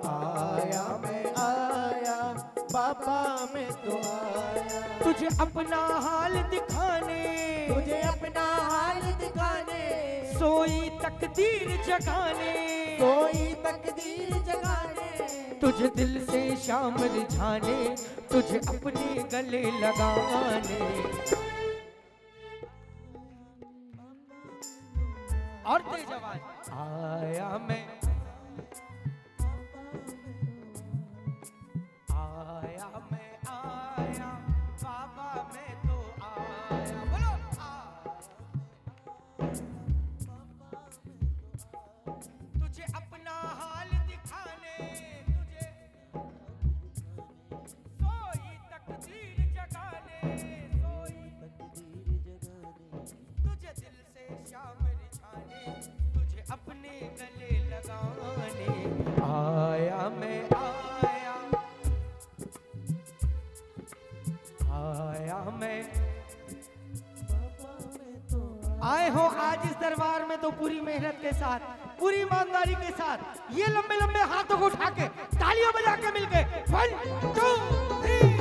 आया मैं आया बाबा मैं तो आया। तुझ तुझे अपना हाल दिखाने, तुझे अपना हाल दिखाने, सोई तकदीर जगाने, कोई तकदीर जगाने, तुझे दिल से शाम रिझाने, तुझे अपने गले लगाने। और तेज आवाज, आया मैं, आया मैं, आया बाबा मैं तो आया, बोलो तुझे अपना हाल दिखाने, तुझे सोई तकदीर जगाने, सोई तकदीर जगाने, तुझे दिल से शाम रिझाने, तुझे अपने गले लगाने। आया मैं, आया, आया मैं, आए हो आज इस दरबार में तो पूरी मेहनत के साथ, पूरी ईमानदारी के साथ, ये लंबे लंबे हाथों को उठा के तालियां बजा के मिलके 1 2 3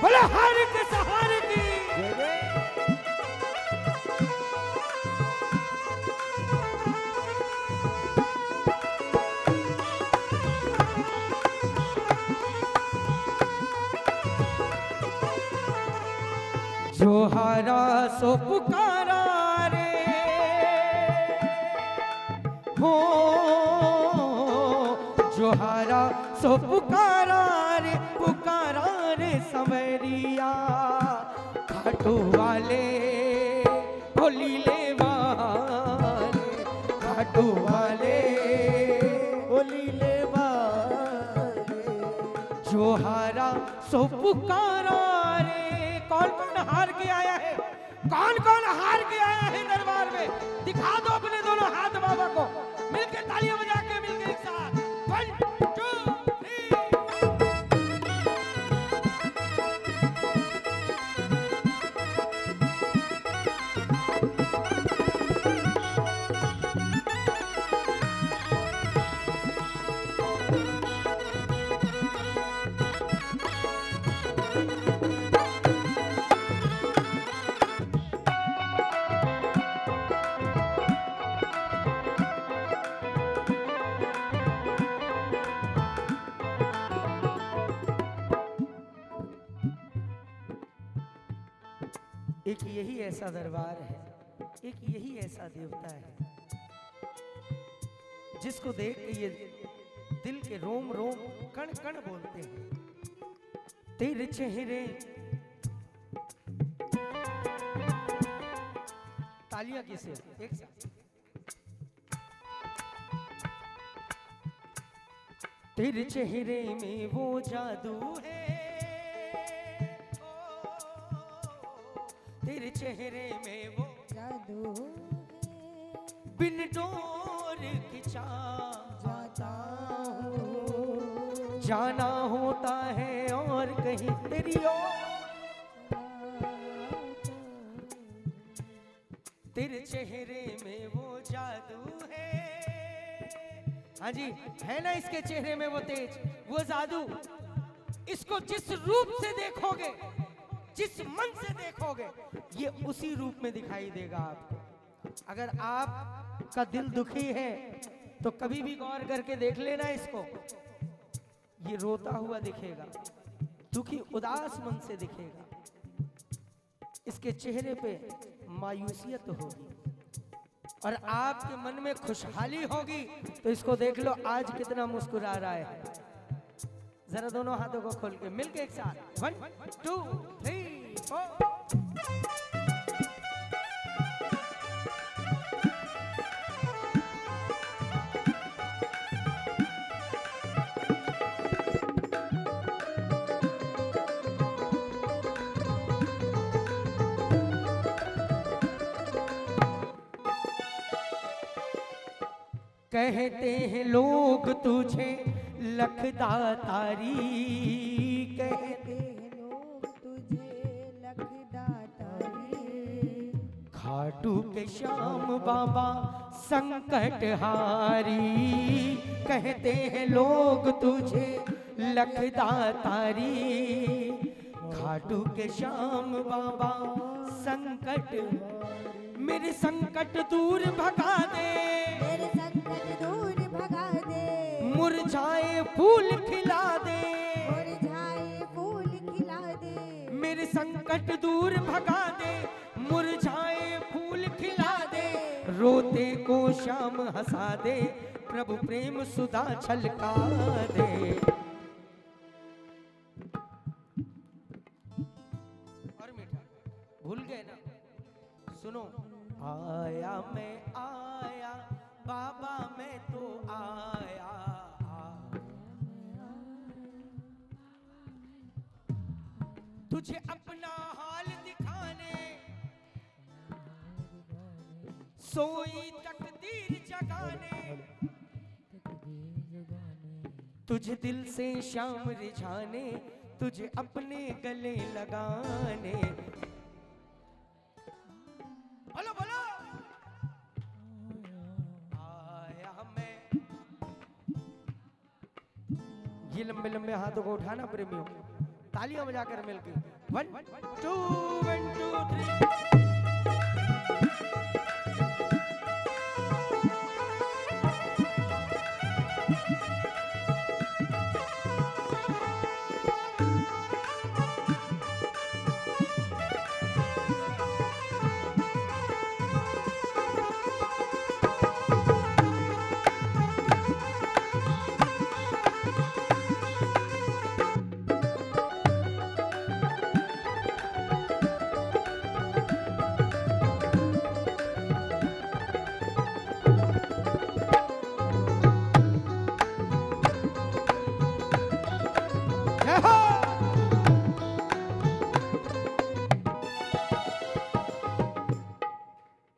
बोले हार के सहारे की। जो हारा सो पुकारा रे हो, जो हारा सो पुकारा रे, पुकारा रे संवरिया, घाटों वाले होली ले वाले, घाटों वाले होली ले वाले, जो हारा सो पुकारा रे। कौन कौन हार के आया है, कौन कौन हार के आया है दरबार में, दिखा दो अपने दोनों हाथ बाबा को, मिलके तालियां बजा के मिलके एक साथ 1 2 3 एक यही ऐसा दरबार है, एक यही ऐसा देवता है जिसको देख के ये दिल के रोम रोम कण कण बोलते हैं, तेरे चेहरे। तालियां किसे, एक साथ। तेरे चेहरे में वो जादू है, तेरे चेहरे में वो जादू बिन डोर खिंचा जाता हूँ, जाना होता है और कहीं तेरी ओर, तेरे चेहरे में वो जादू है। हाँ जी, है ना इसके चेहरे में वो तेज, वो जादू। इसको जिस रूप से देखोगे, जिस मन से देखोगे, ये उसी रूप में दिखाई देगा आपको। अगर आपका दिल दुखी है तो कभी भी गौर करके देख लेना इसको, ये रोता हुआ दिखेगा, दुखी उदास मन से दिखेगा, इसके चेहरे पे मायूसियत होगी, और आपके मन में खुशहाली होगी। तो इसको देख लो आज कितना मुस्कुरा रहा है। जरा दोनों हाथों को खोल के मिलके एक साथ 1 2 3 4 कहते हैं लोग तुझे लखदातारी, कहते लोग तुझे लखदातारी, खाटू के श्याम बाबा संकट हारी, कहते हैं लोग तुझे लखदातारी। खाटू के श्याम बाबा संकट, मेरे संकट दूर भगा दे, मेरे संकट दूर भगा दे, मुरझाए फूल खिला दे, मुरझाए फूल खिला दे, मेरे संकट दूर भगा दे, मुरझाए फूल खिला दे, रोते को श्याम हंसा दे, प्रभु प्रेम सुधा छलका दे। और मीठा भूल गए ना, सुनो। आया मैं आया बाबा मैं तो आया, तुझे अपना हाल दिखाने, सोई तकदीर जगाने, तुझे दिल से श्याम रिझाने, तुझे अपने गले लगाने। बोलो बोलो। आया मैं, ये लंबे लंबे हाथों को उठाना प्रेमियों, तालियां बजाकर मिलके 1 2 1 2 3।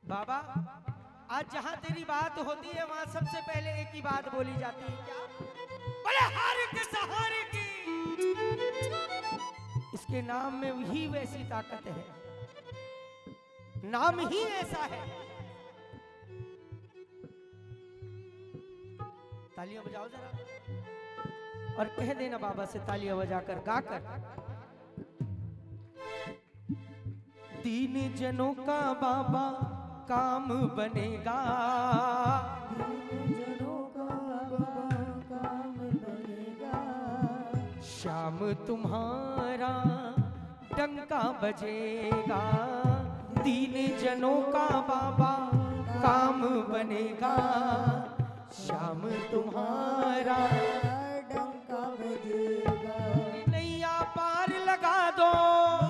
बाबा आज जहां तेरी बात होती है वहां सबसे पहले एक ही बात बोली जाती है, क्या? बोले हार के सहारे की। इसके नाम में ही वैसी ताकत है, नाम ही ऐसा है। तालियां बजाओ जरा और कह देना बाबा से तालियां बजाकर गाकर, दीन जनों का बाबा काम बनेगा, जनों का बाबा काम बनेगा, श्याम तुम्हारा डंका बजेगा, दीन जनों का बाबा काम बनेगा, श्याम तुम्हारा डंका बजेगा, नैया पार लगा दो,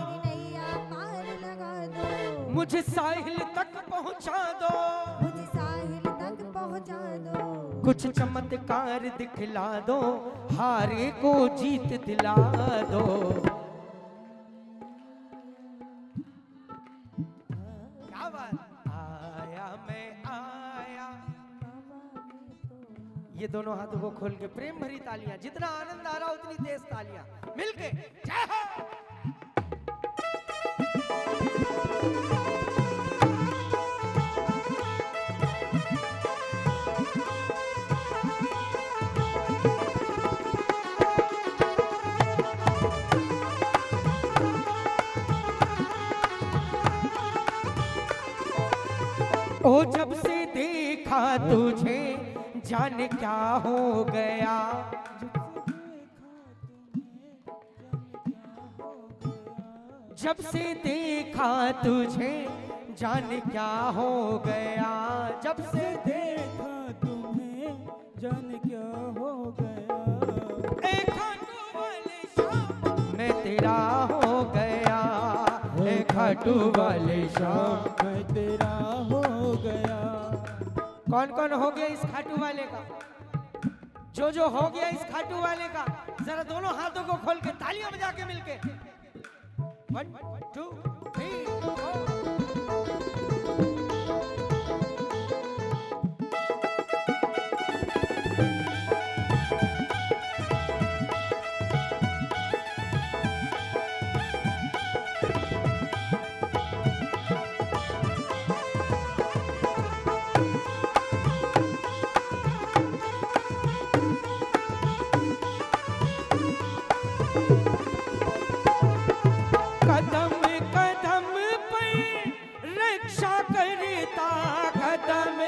मेरी नैया पार लगा दो, मुझे साहिल तक पहुंचा दो, मुझे साहिल तक पहुंचा दो, कुछ चमत्कार दिखला दो, हारे को जीत दिला दो। क्या बात। आया मैं आया, ये दोनों हाथों को खोल के प्रेम भरी तालियां, जितना आनंद आ रहा उतनी तेज तालियां मिलके जय हो। ओ जब से देखा तुझे जाने क्या हो गया, जब से देखा तुझे जाने क्या हो गया, जब से देखा तुम्हें जाने क्या हो गया, एक खाटू वाले शाम मैं तेरा हो गया, एक खाटू वाले शाम मैं तेरा हो गया। कौन कौन हो गया इस खाटू वाले का? जो हो गया इस खाटू वाले का जरा दोनों हाथों को खोल के तालियां बजा के मिलके 1 2 3 4। करता, कदम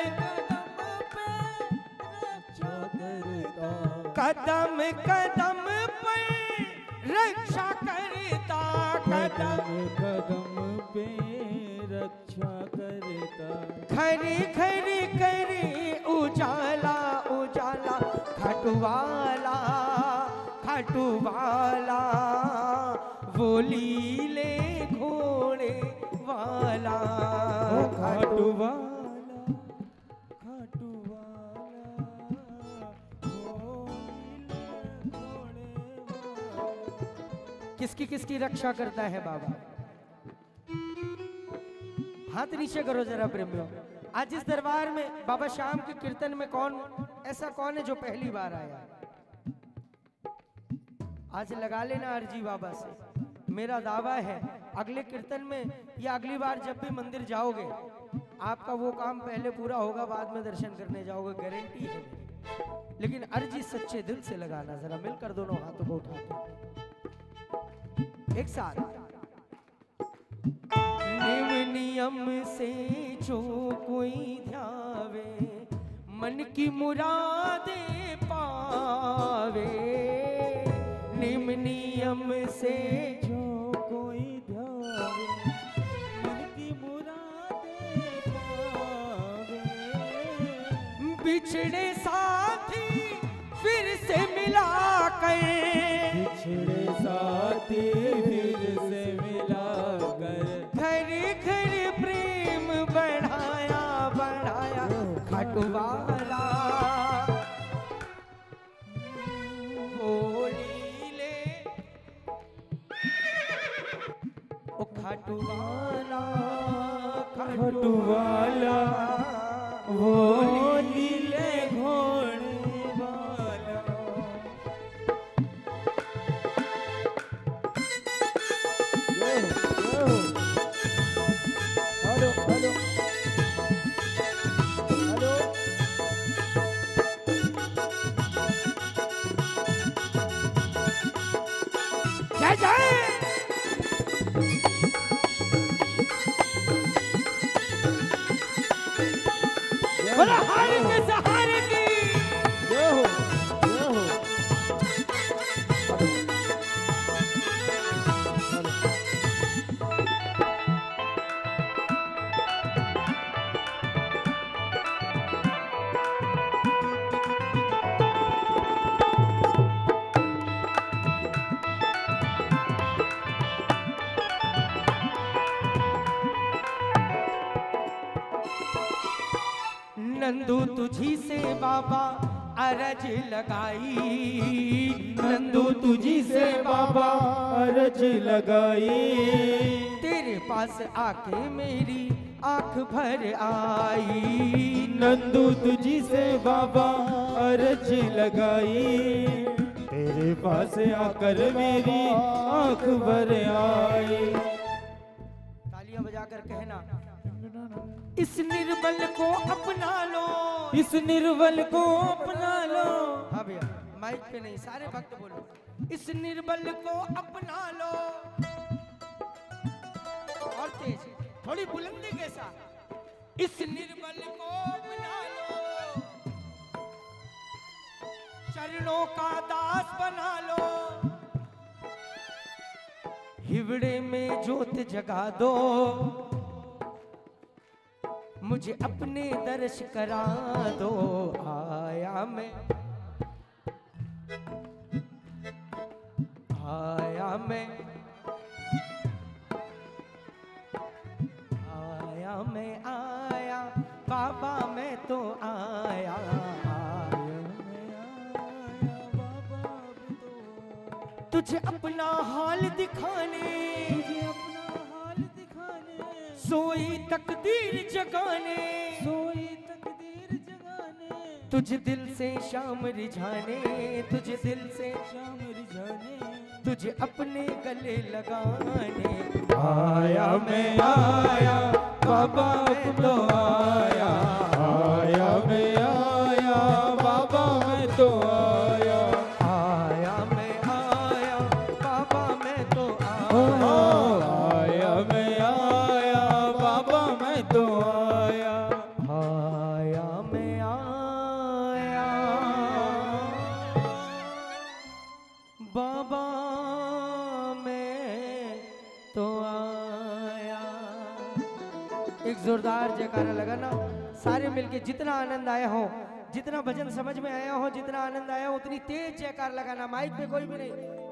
कदम कदम पे रक्षा करता, कदम पे रक्षा करता। खरी खरी करी उजाला उजाला, खटवाला खटवाला, वो लीले घोड़े वाला, खटवाला किसकी किसकी रक्षा करता है बाबा? हाथ नीचे करो जरा प्रेमियों। आज इस दरबार में बाबा श्याम के कीर्तन में ऐसा कौन है जो पहली बार आया? आज लगा लेना अर्जी बाबा से। मेरा दावा है अगले कीर्तन में या अगली बार जब भी मंदिर जाओगे, आपका वो काम पहले पूरा होगा, बाद में दर्शन करने जाओगे, गारंटी है। लेकिन अर्जी सच्चे दिल से लगाना। जरा मिलकर दोनों हाथों को उठाते एक साथ। नियम नियम से जो कोई ध्यावे, मन की मुरादे पावे। नियम नियम से जो कोई ध्यावे, मन की मुरादे पावे। बिछड़े साथी फिर से मिला कर, बिछड़े साथी फिर से मिला कर। घर घर प्रेम बढ़ाया बढ़ाया, खटवाला बोलीले ओ खटवाला खटवाला, वो नीले घोड़े वाला। Hello hello hello. जय जय बोला हार के सहारे की। जय हो जय हो। नंदू तुझी से बाबा अरज लगाई, नंदू तुझी से बाबा अरज लगाई। तेरे पास आके मेरी आंख भर आई। नंदू तुझी से बाबा अरज लगाई। तेरे पास आकर मेरी आंख भर आई। तालियां बजाकर कहना, इस निर्बल को अपना लो, इस निर्बल को अपना लो। हाँ भैया माइक पे नहीं, सारे भक्त बोलो, इस निर्बल को अपना लो। और तेज, थोड़ी बुलंदी के साथ, इस निर्बल को अपना लो, चरणों का दास बना लो। हिवड़े में ज्योत जगा दो, मुझे अपने दर्श करा दो। आया मैं, आया मैं, आया मैं, आया बाबा मैं तो आया। तुझे अपना हाल दिखाने, तुझे अपना हाल दिखाने। सोई तकदीर जगाने, सोई तकदीर जगाने। तुझे दिल से शाम रिझाने, तुझे दिल से शाम रिझाने। तुझे अपने गले लगाने। आया मैं आया बाबा मैं तो आया। आया मैं आया बाबा मैं तो आया। आया मैं आया बाबा मैं तो आया। आया मैं आया बाबा मैं तो आया। आया आया मैं आया बाबा मैं तो आया। एक जोरदार जयकारा लगाना सारे मिलके, जितना आनंद आया हो, जितना भजन समझ में आया हो, जितना आनंद आया हो, उतनी तेज जयकार लगाना। माइक पे कोई भी नहीं।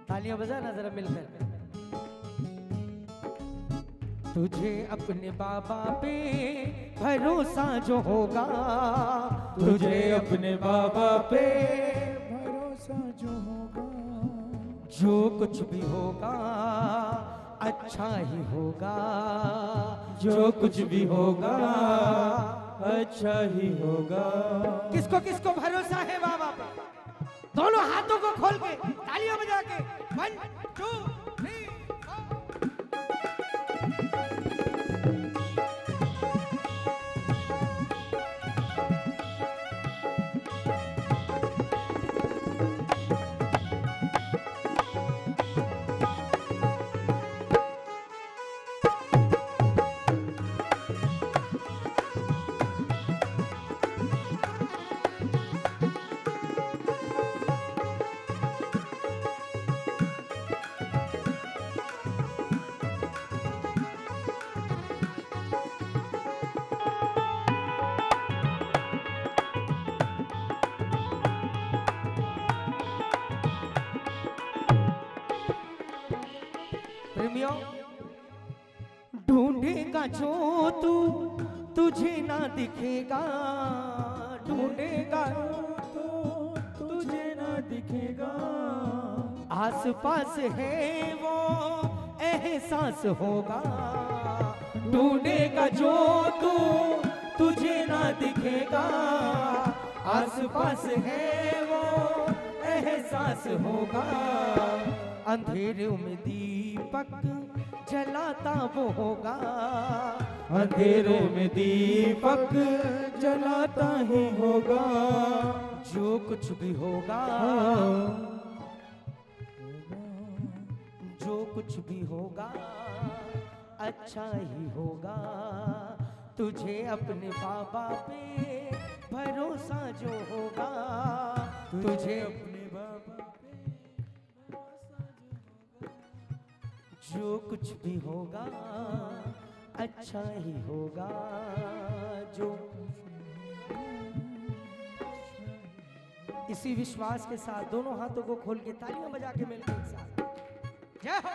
तालियां बजाना जरा मिलकर। तुझे अपने बाबा पे भरोसा जो होगा, तुझे अपने बाबा पे भरोसा जो होगा, जो कुछ भी होगा अच्छा ही होगा, जो कुछ भी होगा अच्छा ही होगा। किसको किसको भरोसा है बाबा पे? दोनों हाथों को खोल के तालियां बजा के 1 2 3 प्रेमियों, ढूंढेगा जो तू तुझे ना दिखेगा, ढूंढेगा तो तुझे ना दिखेगा, आस पास है वो एहसास होगा। ढूंढेगा जो तू तुझे ना दिखेगा, आस पास है वो एहसास होगा। अंधेरे में दीपक जलाता वो होगा, अंधेरे में दीपक जलाता ही होगा। जो कुछ भी होगा, जो कुछ भी होगा अच्छा ही होगा। तुझे अपने बाबा पे भरोसा जो होगा, तुझे अपने बाबा जो कुछ भी होगा अच्छा ही होगा। जो इसी विश्वास के साथ दोनों हाथों को खोल के तालियां बजा के मिलकर एक साथ जय हो।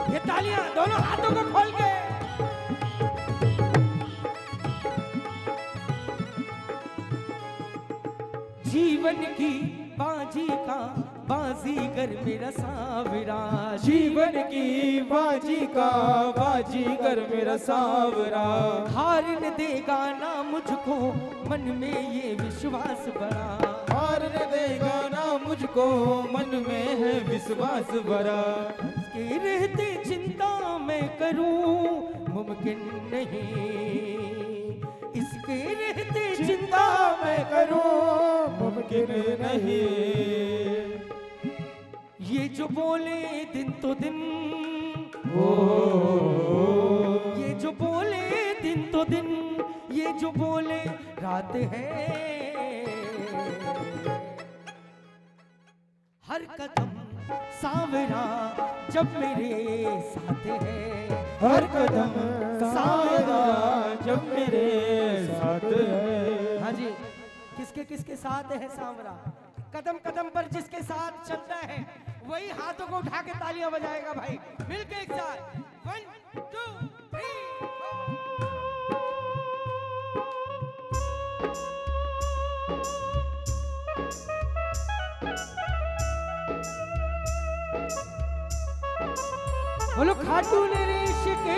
ये तालियां दोनों हाथों को खोल के। जीवन की बाजी का बाजीगर मेरा सावरा, जीवन की बाजी का बाजीगर मेरा सावरा। हार न देगा ना मुझको मन में ये विश्वास बड़ा, हार न देगा ना मुझको मन में है विश्वास भरा। इसके रहते चिंता मैं करूं मुमकिन नहीं, इसके रहते चिंता मैं करूं मुमकिन नहीं। ये जो बोले दिन तो दिन, ये जो बोले दिन तो दिन, ये जो बोले रात है। हर कदम सांवरा जब मेरे साथ है, हर कदम सांवरा जब मेरे साथ है। हाँ जी, किसके किसके साथ है सांवरा? कदम कदम पर जिसके साथ चलता है वही हाथों को उठा के तालियां बजाएगा भाई, मिलके एक साथ। 1 2 3 बोलो खाटू नरेश के।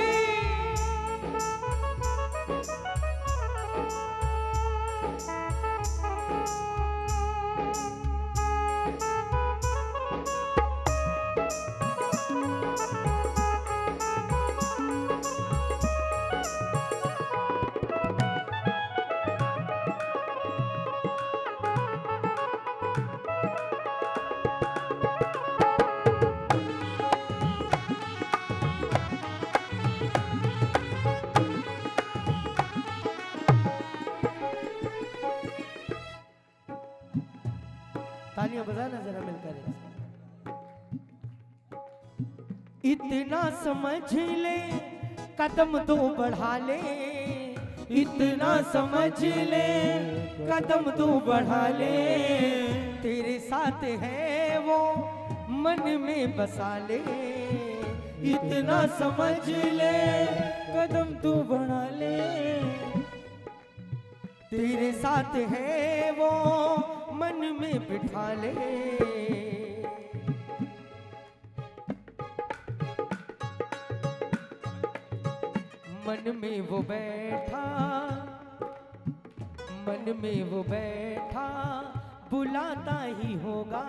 तालियां बजाना जरा मिलकर। इतना समझ ले कदम दो बढ़ा ले, इतना समझ ले कदम दो बढ़ा ले। तेरे साथ है वो मन में बसा ले, इतना समझ ले कदम तू बढ़ा ले। तेरे साथ है वो मन में बिठा ले। मन में वो बैठा, मन में वो बैठा बुलाता ही होगा,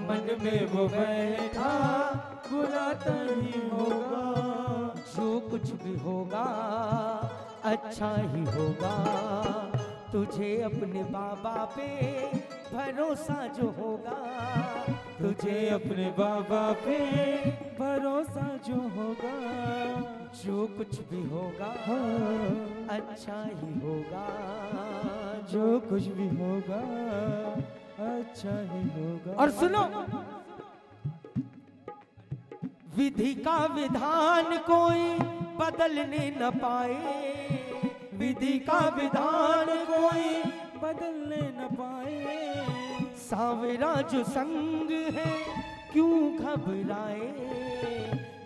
मन में वो बैठा बुलाता ही होगा। जो कुछ भी होगा अच्छा ही होगा, तुझे अपने बाबा पे भरोसा जो होगा, तुझे अपने बाबा पे भरोसा जो होगा। जो कुछ भी होगा अच्छा ही होगा, जो कुछ भी होगा अच्छा ही होगा। और सुनो, विधि का विधान कोई बदलने न पाए, विधि का विधान कोई बदलने न पाए। सांवरा जो संग है क्यों घबराए,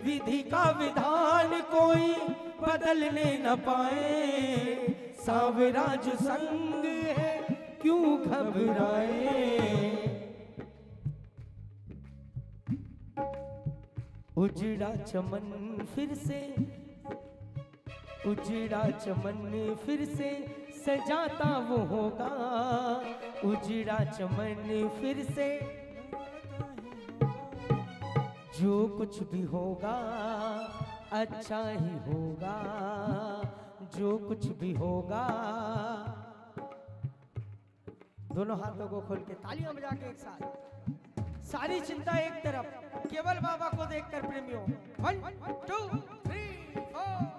विधि का विधान कोई बदलने न पाए। सांवरा जो संग है क्यों घबराए। उजड़ा चमन फिर से, उजड़ा चमन फिर से सजाता वो होगा, उजड़ा चमन फिर से। जो कुछ भी होगा अच्छा ही होगा, जो कुछ भी होगा। दोनों हाथों को खोल के तालियां बजा के एक साथ, सारी चिंता एक तरफ, केवल बाबा को देखकर प्रेमियों। 1 2 3 4।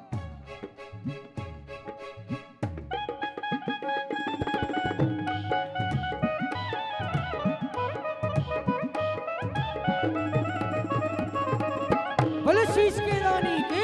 बोलो शीश की रानी की।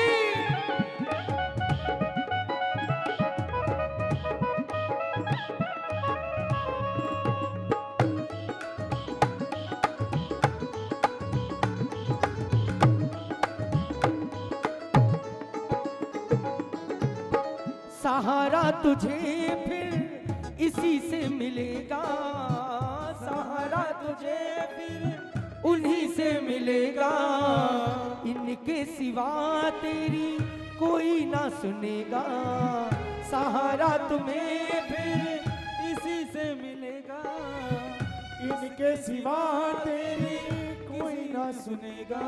सहारा तुझे फिर इसी से मिलेगा, सहारा तुझे फिर उन्हीं से मिलेगा। इनके सिवा तेरी कोई ना सुनेगा, सहारा तुम्हें फिर इसी से मिलेगा। इनके सिवा तेरी कोई ना सुनेगा।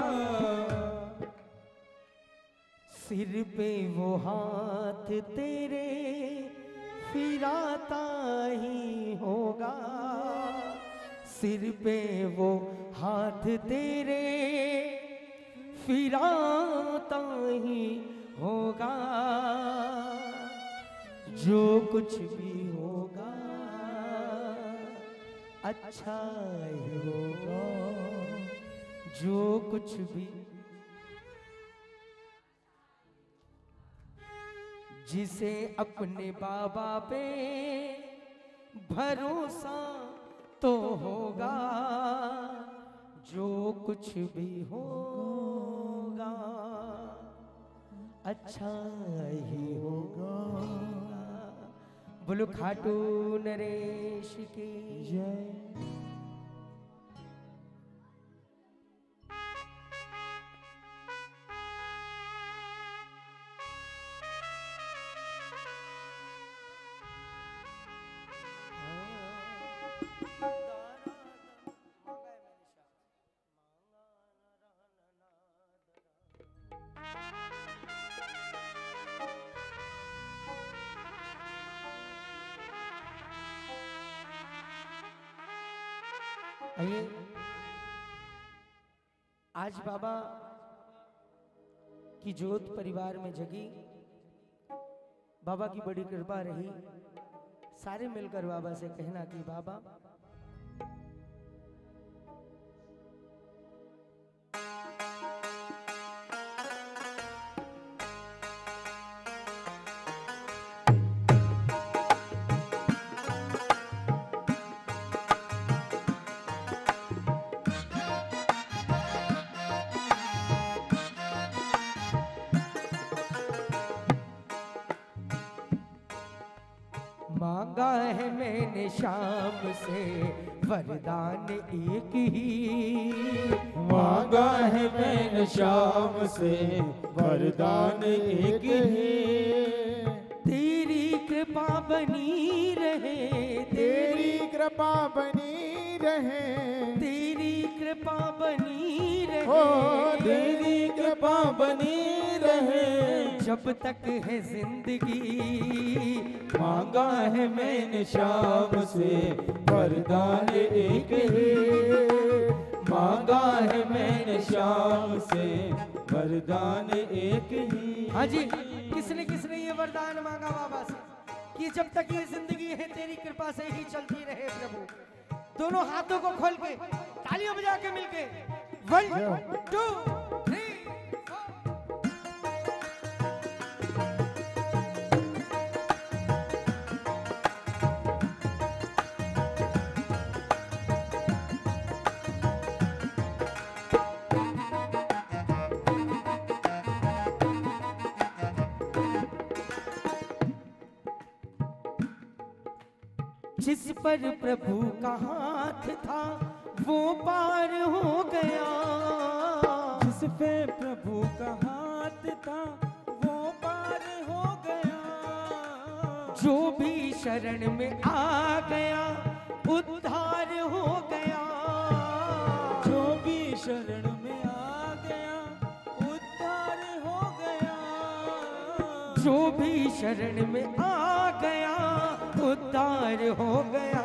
सिर पे वो हाथ तेरे फिराता ही होगा, सिर पे वो हाथ तेरे फिराता ही होगा, जो कुछ भी होगा अच्छा ही होगा, जो कुछ भी। जिसे अपने बाबा पे भरोसा तो होगा, जो कुछ भी होगा अच्छा ही होगा। बोलो खाटू नरेश की जय। आइए, आज बाबा की जोत परिवार में जगी, बाबा की बड़ी कृपा रही। सारे मिलकर बाबा से कहना कि बाबा मांगा है मैंने शाम से वरदान एक ही, मांगा है मैंने शाम से वरदान एक ही। तेरी कृपा बनी रहे, तेरी कृपा बनी रहे, तेरी कृपा बनी रहे, ओ तेरी कृपा बनी रहे, जब तक है जिंदगी। मांगा है मैंने शाम से वरदान एक ही, मांगा है मैंने शाम से वरदान एक ही। हाँ जी, किसने किसने ये वरदान मांगा बाबा से कि जब तक ये जिंदगी है तेरी कृपा से ही चलती रहे प्रभु। दोनों हाथों को खोल के तालियां बजा के मिलके 1 2 3 जिस पर प्रभु का हाथ था वो पार हो गया, जिस पे प्रभु का हाथ था वो पार हो गया, जो भी शरण में आ गया उद्धार हो गया, जो भी शरण में आ गया उद्धार हो गया, जो भी शरण में आ गया उद्धार हो गया।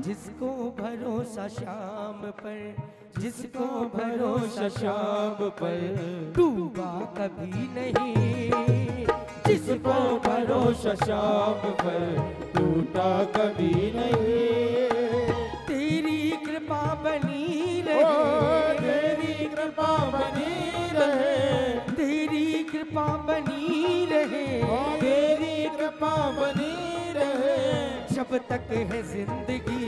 जिसको भरोसा शाम पर, जिसको भरोसा शाम पर डूबा कभी नहीं, जिसको भरोसा शाम पर टूटा कभी नहीं। तेरी कृपा बनी ओ रहे, तेरी कृपा बनी रहे, तेरी कृपा बनी रहे, तेरी कृपा बनी रहे, जब तक है जिंदगी।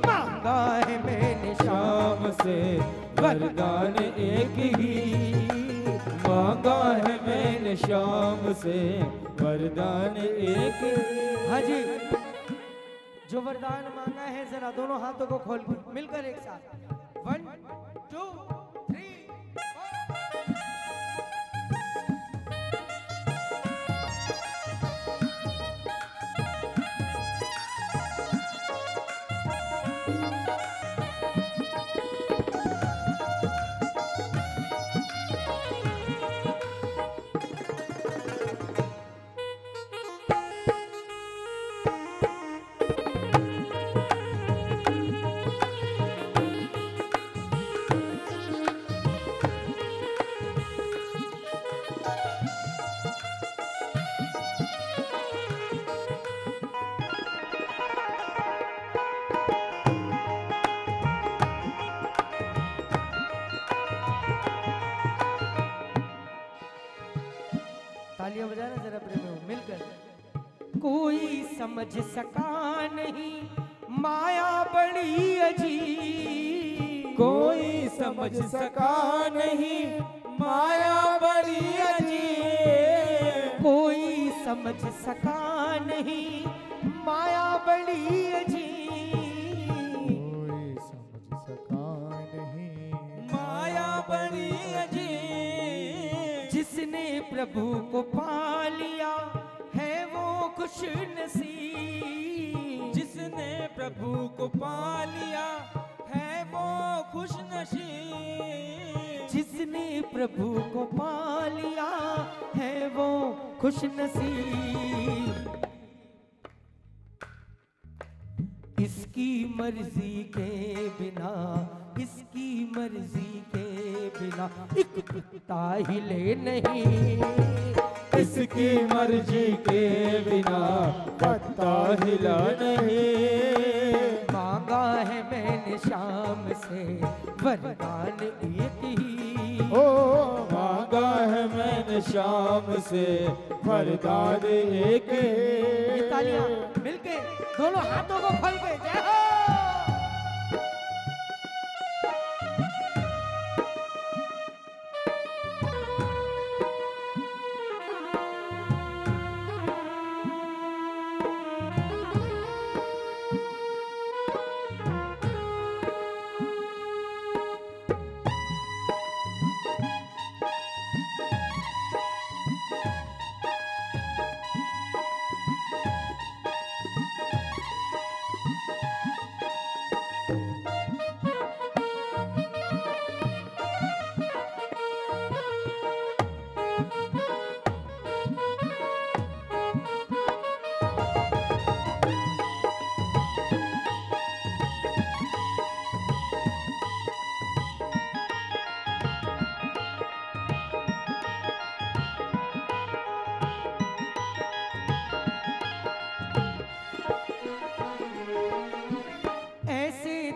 मांगा है मैंने शाम से वरदान एक ही, मांगा है मैंने शाम से वरदान एक ही। हाँ जी, जो वरदान मांगा है जरा दोनों हाथों को खोल के मिलकर एक साथ 1 2 3 4 तालियां बजाना जरा प्रेम हो मिलकर। कोई समझ सका नहीं माया बड़ी अजीब, कोई समझ सका नहीं माया बड़ी अजीब, कोई समझ सका नहीं माया बड़ी अजीब, कोई समझ सका नहीं माया बड़ी अजीब। जिसने प्रभु को पा लिया है वो खुश नसीब, जिसने प्रभु को पा लिया है वो खुश नसीब, जिसने प्रभु को पा लिया है वो खुश नसीब। इसकी मर्जी के बिना, इसकी मर्जी के बिना एक पत्ता हिले नहीं, इसकी मर्जी के बिना पत्ता हिला नहीं। मांगा है मैंने शाम से वरदान एक ही, ओ मांगा है मैंने शाम से वरदान एक ये ही। तालियां मिलके दोनों हाथों को खोल के जय हो।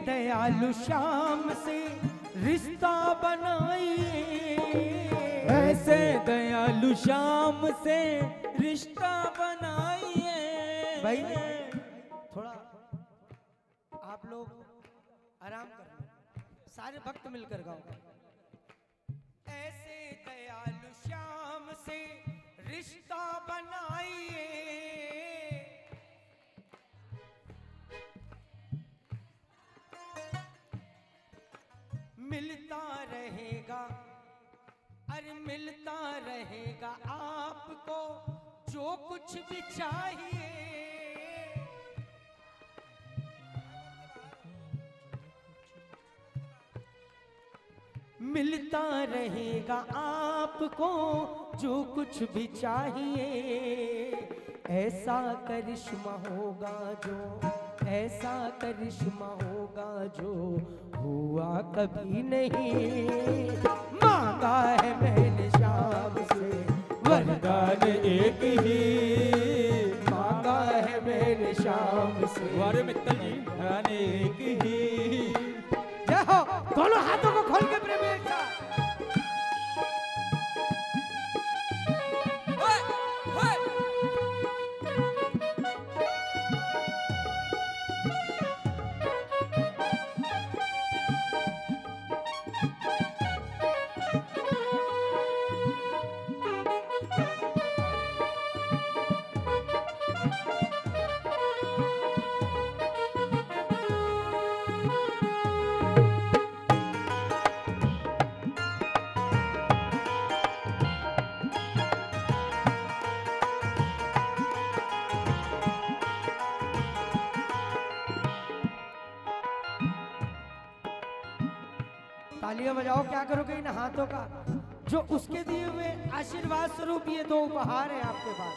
दयालु श्याम से रिश्ता बनाइए, ऐसे दयालु श्याम से रिश्ता बनाइए। भाई थोड़ा आप लोग आराम कर लो, सारे भक्त मिलकर गाओ। ऐसे दयालु श्याम से रिश्ता बनाइए, मिलता रहेगा, अरे मिलता रहेगा आपको जो कुछ भी चाहिए। मिलता रहेगा आपको जो कुछ भी चाहिए। ऐसा करिश्मा होगा जो, ऐसा करिश्मा होगा जो हुआ कभी नहीं। मांगा है मैंने शाम से वरदान एक ही, मांगा है मैंने शाम से। वारे मित्तल जी वरदान एक ही। जय हो, दोनों हाथों को खोल के प्रेम एक साथ। तालियां बजाओ, क्या करोगे इन हाथों का? जो उसके दिए हुए आशीर्वाद स्वरूप ये दो उपहार है आपके पास।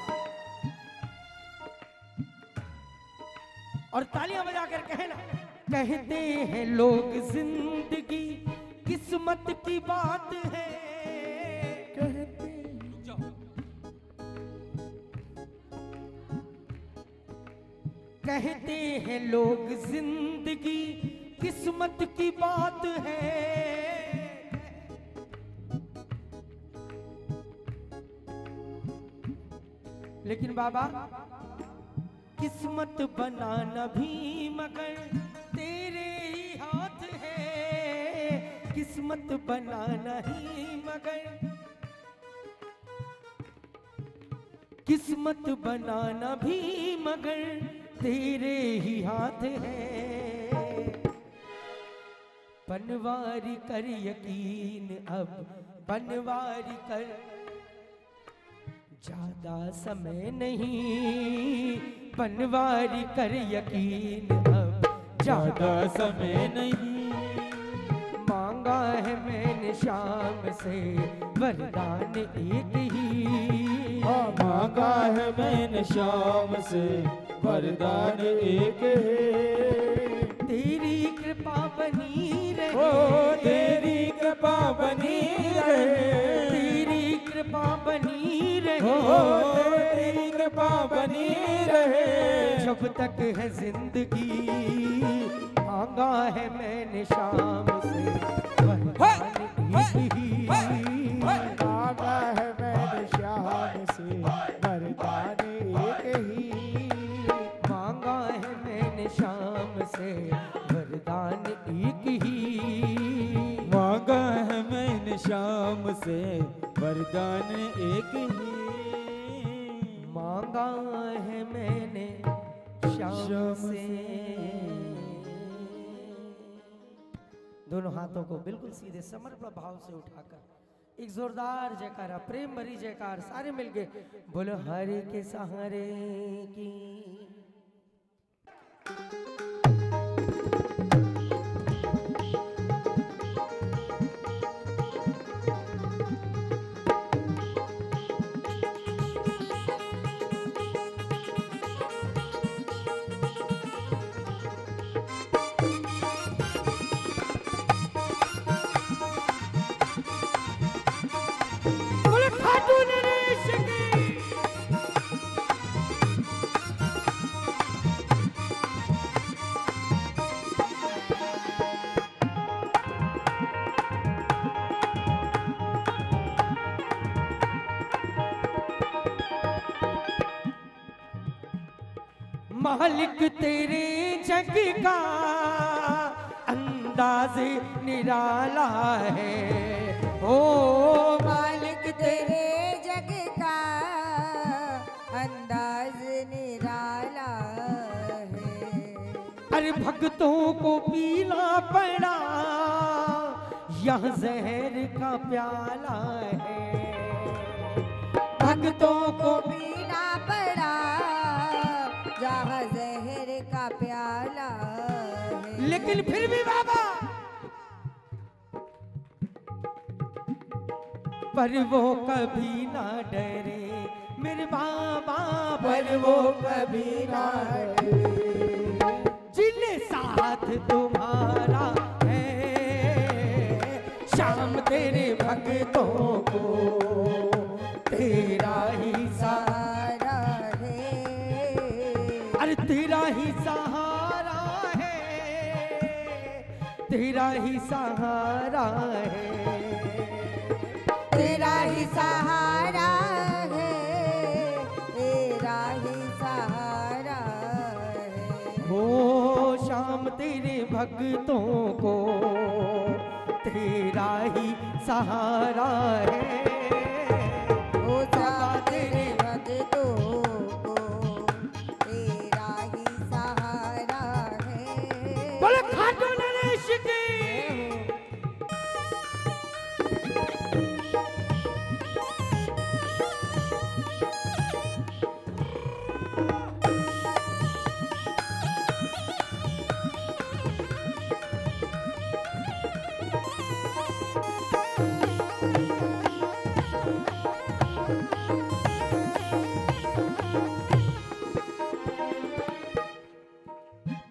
और तालियां बजाकर कहना, कहते हैं लोग जिंदगी किस्मत की बात है, कहते हैं लोग जिंदगी किस्मत की बात है। लेकिन बाबा किस्मत बनाना भी मगर तेरे ही हाथ है, किस्मत बनाना ही मगर, किस्मत बनाना भी मगर तेरे ही हाथ है। बनवारी कर यकीन अब, बनवारी कर, ज्यादा समय नहीं, बनवारी कर यकीन अब, ज्यादा समय नहीं। मांगा है मैंने शाम से वरदान एक ही, मांगा है मैंने शाम से वरदान एक है। तेरी कृपा बनी रहे, ओ तेरी कृपा बनी रहे, तेरी कृपा बनी रहे, ओ तेरी कृपा बनी रहे। जब तक है जिंदगी मांगा है मैंने शाम से वरदान एक ही, मांगा है मैंने शाम से वरदान एक ही, मांगा है मैंने शाम से वरदान एक ही, मांगा है मैंने शाम से वरदान एक ही, मांगा है मैंने शाम से। दोनों हाथों को बिल्कुल सीधे समर्पण भाव से उठाकर एक जोरदार जयकारा, प्रेम भरी जयकार सारे मिलके बोलो हरि के सहारे की। बोले खाटू नरेश की। मालिक तेरे जग का अंदाज निराला है, ओ मालिक तेरे जग का अंदाज निराला है। अरे भक्तों को पीना पड़ा यह जहर का प्याला है, भक्तों को पीना पड़ा जहाँ जहर का प्याला है। लेकिन फिर भी बाबा पर वो कभी ना डरे मेरे बाबा, पर वो कभी ना डरे जिन साथ तुम्हारा है, शाम तेरे भक्तों को तेरा ही सहारा है। अरे तेरा ही सहारा है, तेरा ही सहारा है, तेरा ही सहारा है, तेरा ही सहारा है। हो शाम तेरे भक्तों को तेरा ही सहारा है, ओ सदा तेरे भक्तों को तेरा ही सहारा है। बोले खाटू नरेश की।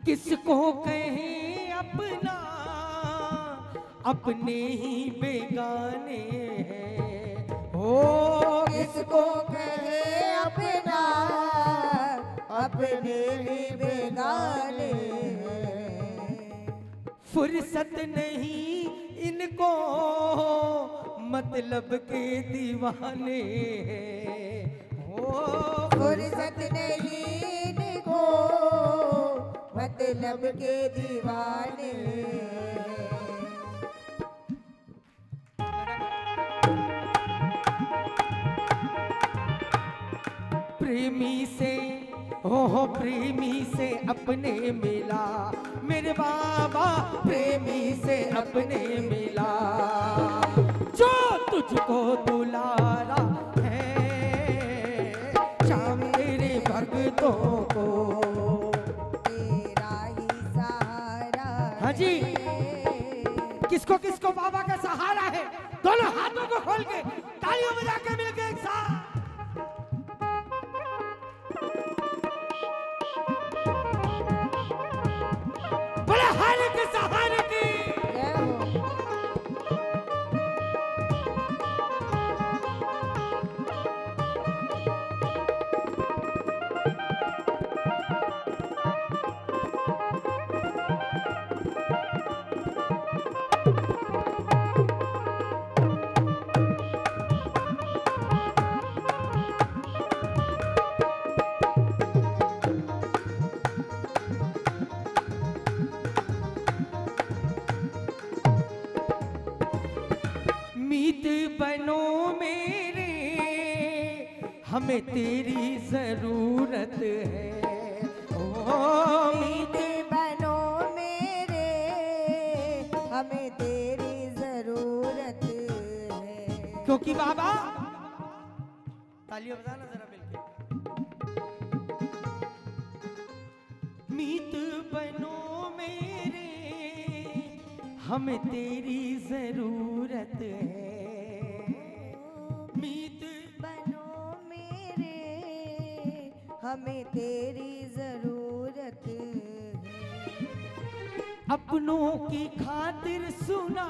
किसको कहें अपना अपने ही बेगाने हैं, हो किसको कहे अपना अपने ही बेगाने हैं। फुर्सत नहीं इनको मतलब के दीवाने हैं, हो फुर्सत नहीं इनको मतलब के दीवाने। प्रेमी से हो प्रेमी से अपने मिला मेरे बाबा, प्रेमी से अपने मिला जो तुझको दुलारा है शाम तेरे भक्तों को तेरा ही सहारा। हाँ जी, किसको किसको बाबा का सहारा है? दोनों हाथों को खोल के तालियों बजा के मिलके एक साथ बड़े हारे के सहारे की जय हो। मीत बनो मेरे हमें तेरी जरूरत है। ओ मीत बनो मेरे हमें तेरी जरूरत है। क्योंकि बाबा तालियां बजाना जरा मिलके। मीत बनो मेरे हमें तेरी जरूरत है। मीत बनो मेरे हमें तेरी जरूरत है। अपनों की खातिर सुना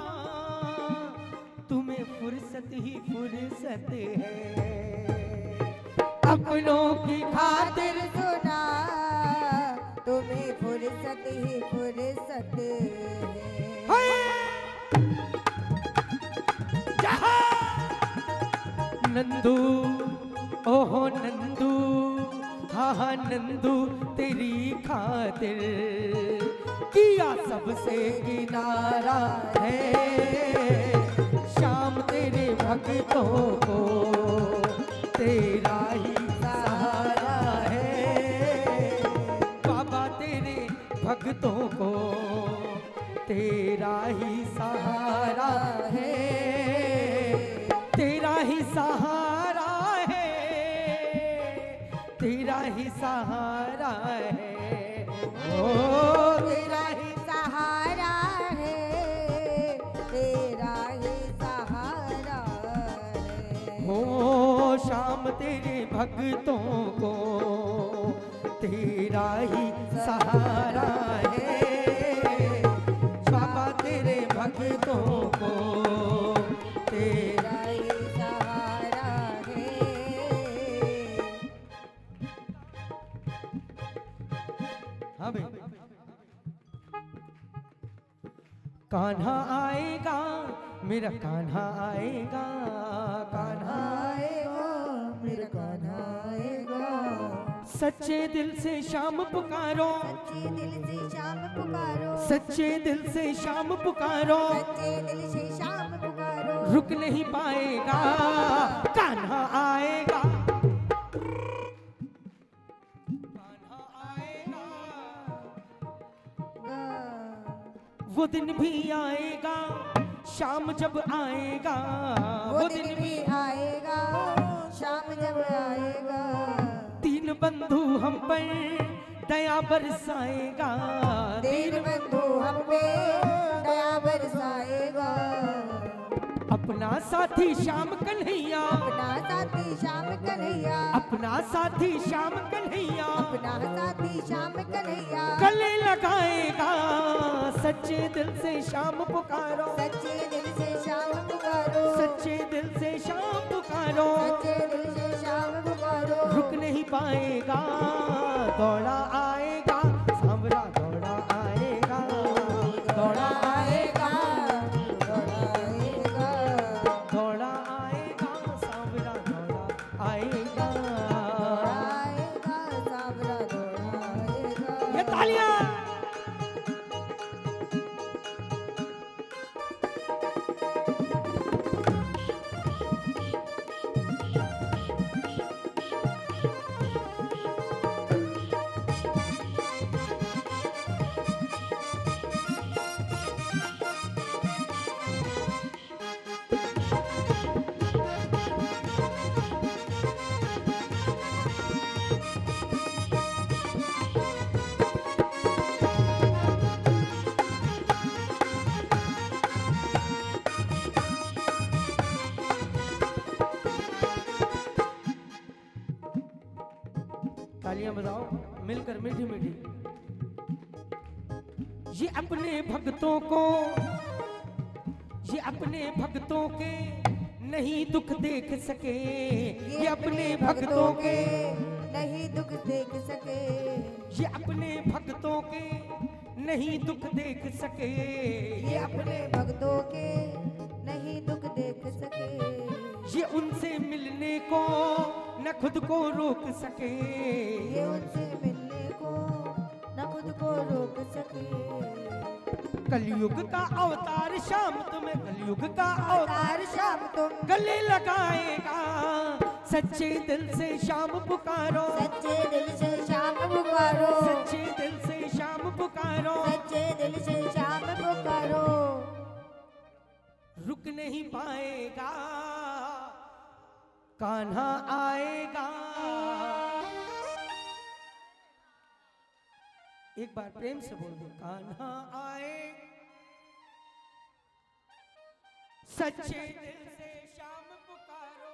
तुम्हें फुर्सत ही फुर्सत है। अपनों की खातिर सुना तुम्हें फुर्सत ही फुर्सत है। नंदू ओहो नंदू, हाँ हाँ नंदू तेरी खातिर किया सबसे किनारा है। शाम तेरे भक्तों को तेरा ही सहारा है। बाबा तेरे भक्तों को तेरा ही सहारा है। तेरा ही सहारा है, तेरा ही सहारा है। ओ तेरा ही सहारा है, तेरा ही सहारा है। हो शाम तेरे भक्तों को तेरा ही सहारा है। बाबा तेरे भक्तों को तेरा ही सहारा है। हाँ भाई। कान्हा आएगा मेरा कान्हा आएगा, कान्हा आएगा मेरा कान्हा आएगा। सच्चे दिल से शाम पुकारो, सच्चे दिल से शाम पुकारो, सच्चे दिल से शाम पुकारो, सच्चे दिल से शाम पुकारो। रुक नहीं पाएगा कान्हा आएगा, कान्हा आएगा। वो दिन भी आएगा शाम जब आएगा, वो दिन भी आएगा शाम जब आएगा। तीन बंधु हम पर दया बरसाएगा, दीन बंधु हम पे दया बरसाएगा। अपना साथी श्याम कन्हैया, अपना साथी श्याम कन्हैया, अपना साथी श्याम कन्हैया, अपना साथी श्याम कन्हैया। गले लगाएगा सच्चे दिल से शाम पुकारो, सच्चे दिल से शाम पुकारो, सच्चे दिल से शाम पुकारो। सच्चे दिल से शाम पुकारो। रुक नहीं पाएगा दौड़ा आएगा सांवरा, दौड़ा आएगा, दौड़ा आएगा, दौड़ा आएगा, दौड़ा आएगा सांवरा, दौड़ा आएगा। तालियां बजाओ मिलकर मीठी मीठी। ये अपने भक्तों को, ये अपने भक्तों के नहीं दुख देख सके, ये अपने भक्तों के नहीं दुख देख सके, ये अपने भक्तों के नहीं दुख देख सके, ये अपने भक्तों के नहीं दुख देख सके, ये उनसे मिलने को न खुद को रोक सके, ये उनसे मिलने को न खुद को रोक सके। कलयुग का अवतार शाम तुम्हें, कलयुग का अवतार शाम तुम गले लगाएगा, सच्चे दिल से शाम पुकारो, सच्चे दिल से शाम पुकारो, सच्चे दिल से शाम पुकारो, सच्चे दिल से शाम पुकारो। रुक नहीं पाएगा कान्हा आएगा। एक बार प्रेम से बोल दो, कान्हा आए, सच्चे दिल से शाम पुकारो,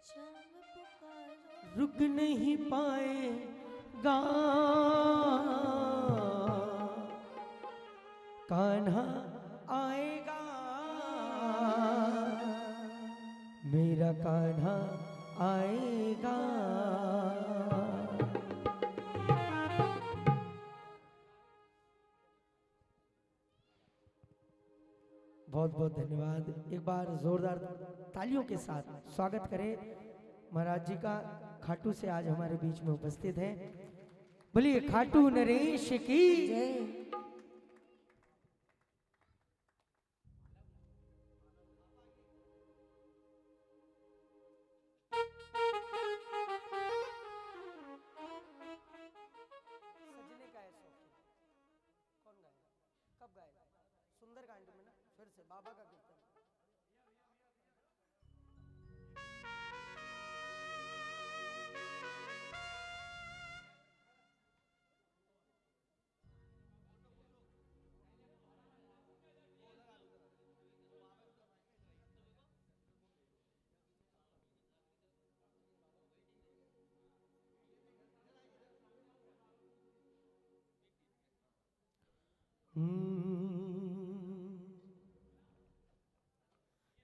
शाम पुकारो। रुक नहीं पाएगा कान्हा आएगा, मेरा कान्हा आएगा। बहुत बहुत धन्यवाद। एक बार जोरदार तालियों के साथ स्वागत करें महाराज जी का, खाटू से आज हमारे बीच में उपस्थित हैं। बोलिए खाटू नरेश की जय। सजने का है शौक। कौन गाएगा? कब गाएगा? सुंदरकांड में ना, फिर से बाबा का कीर्तन।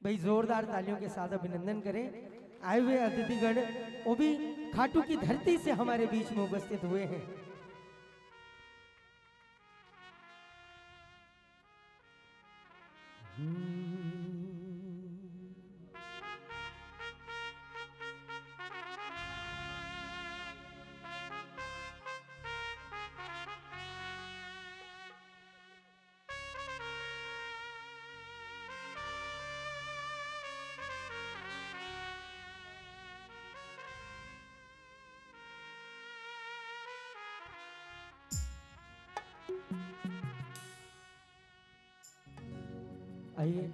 भाई जोरदार तालियों के साथ अभिनंदन करें आए हुए अतिथिगण, वो भी खाटू की धरती से हमारे बीच में उपस्थित हुए हैं। आइए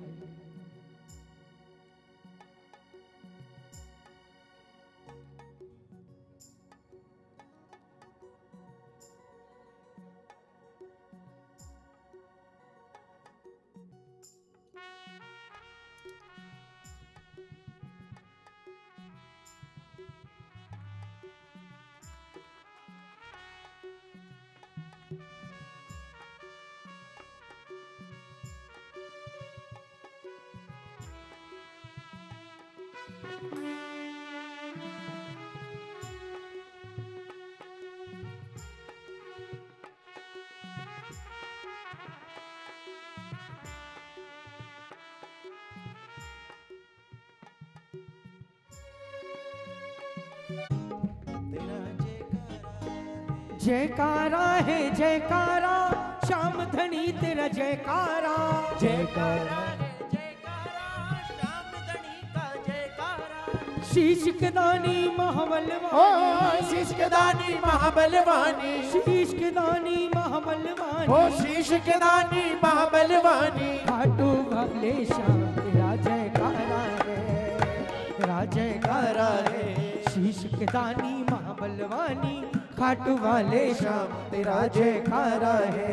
जयकारा है जयकारा, श्याम धनी तेरा जयकारा, जयकारा शीश के दानी महाबलवानी, ओ शीश के दानी महाबलवानी, शीश के दानी महाबलवानी, ओ शीश के दानी महाबलवानी, खाटू वाले श्याम तेरा जयकारा है, तेरा जयकारा है, शीश के दानी महाबलवानी, खाटू वाले श्याम तेरा जयकारा है।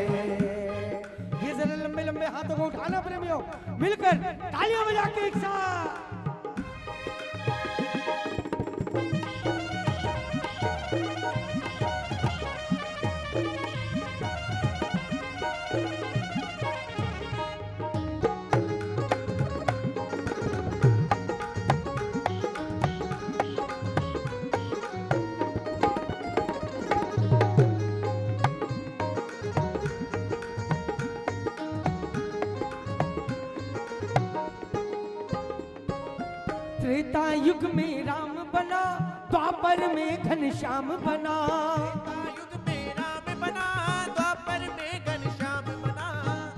ये जरा लंबे लंबे हाथों को उठाना प्रेमियों, मिलकर तालियां बजा के एक साथ। त्रेता युग में राम बना, द्वापर में घनश्याम बना। युग में राम बना, द्वापर में घनश्याम बना।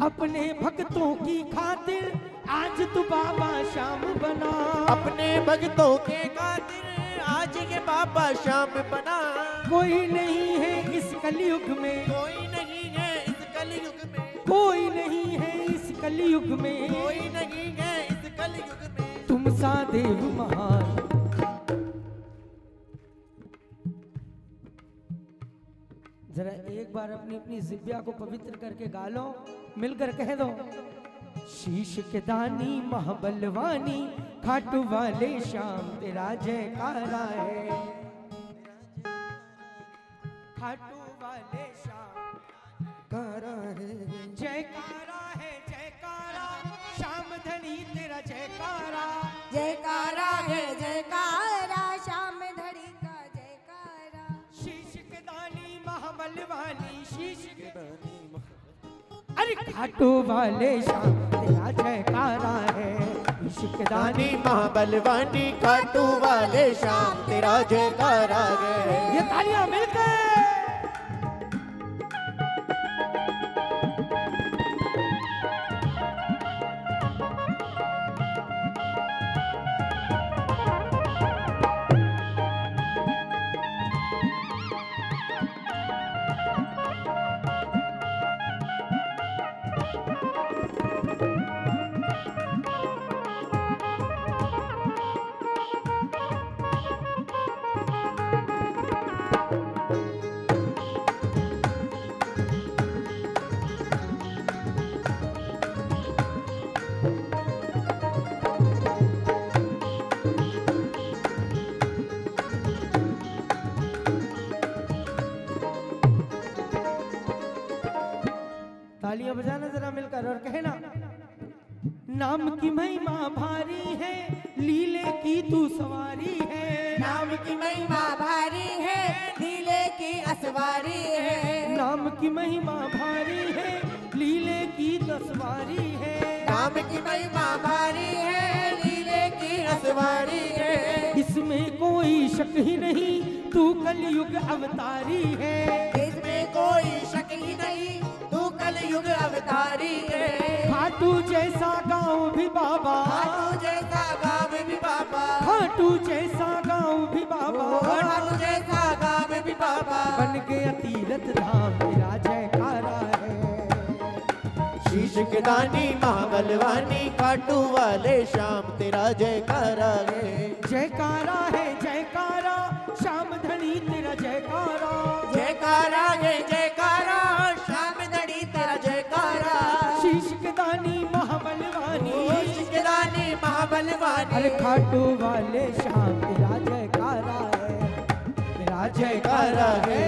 अपने भक्तों की खातिर आज तू बाबा श्याम बना। अपने भक्तों के खातिर आज के बाबा श्याम बना। कोई नहीं है इस कलयुग में, कोई नहीं है इस कलयुग में, कोई नहीं है इस कलयुग में, कोई नहीं है इस कलयुग में। तुम सा देव महान। जरा एक बार अपनी अपनी जिब्या को पवित्र करके गा लो, मिलकर कह दो। शीश के दानी महाबलवानी, खाटू वाले श्याम तेरा जयकारा है। खाटू वाले श्याम कारा है जयकारा है, जयकारा श्याम धनी तेरा जयकारा। जयकारा है जयकारा, श्याम धड़ी का जयकारा। शीश के दानी महाबलवानी, शीश के दानी अरे खाटू वाले श्याम तेरा जयकारा है। शीश के दानी महाबलवानी, खाटू वाले श्याम तेरा जयकारा है। ये तालियां मिलकर तालियां बजाना जरा मिलकर और कहना। नाम की महिमा भारी है, लीले की तू सवारी है। नाम की महिमा भारी है, लीले की असवारी है। नाम की महिमा भारी है, लीले की दसवारी है। नाम की महिमा भारी है, लीले की असवारी है। इसमें कोई शक ही नहीं, तू कलयुग अवतारी है। इसमें कोई शक ही नहीं, तू कलयुग अवतारी है। खाटू जैसा गाँव भी बाबा, खाटू जैसा गाँव भी बाबा, खाटू जैसा गाँव भी बाबा, खाटू जैसा गाँव भी बाबा। बन गया तीरथ धाम तेरा जयकारा है। शीश के दानी महाबलवानी, खाटू वाले श्याम तेरा जयकारा है। जयकारा है जयकारा, श्याम धनी तेरा जयकारा। जयकारा है जयकारा, श्याम धनी तेरा जयकारा। शीश के दानी महाबलवानी, शीश के दानी महाबलवानी, अरे खाटू वाले श्याम तेरा जयकारा है, तेरा जयकारा है।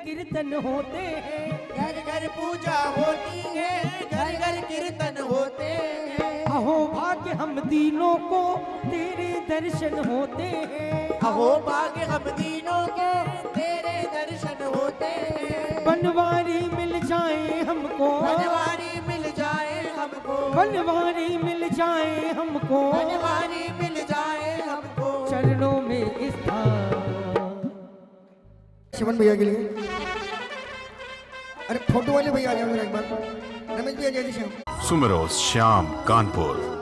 कीर्तन होते हैं, घर घर पूजा होती है, घर घर कीर्तन होते हैं। अहो भाग्य हम तीनों को तेरे दर्शन होते हैं। अहो भाग्य हम तीनों को तेरे दर्शन होते हैं। बनवारी मिल जाए हमको, बनवारी मिल जाए हमको, बनवारी मिल जाए हमको, बनवारी मिल जाए हमको। चरणों में स्थान। शिवन भैया के लिए अरे फोटो वाले भैया आ जाओ जरा एक बार। रमेश भैया जल्दी से आओ। सुमिरो श्याम कानपुर।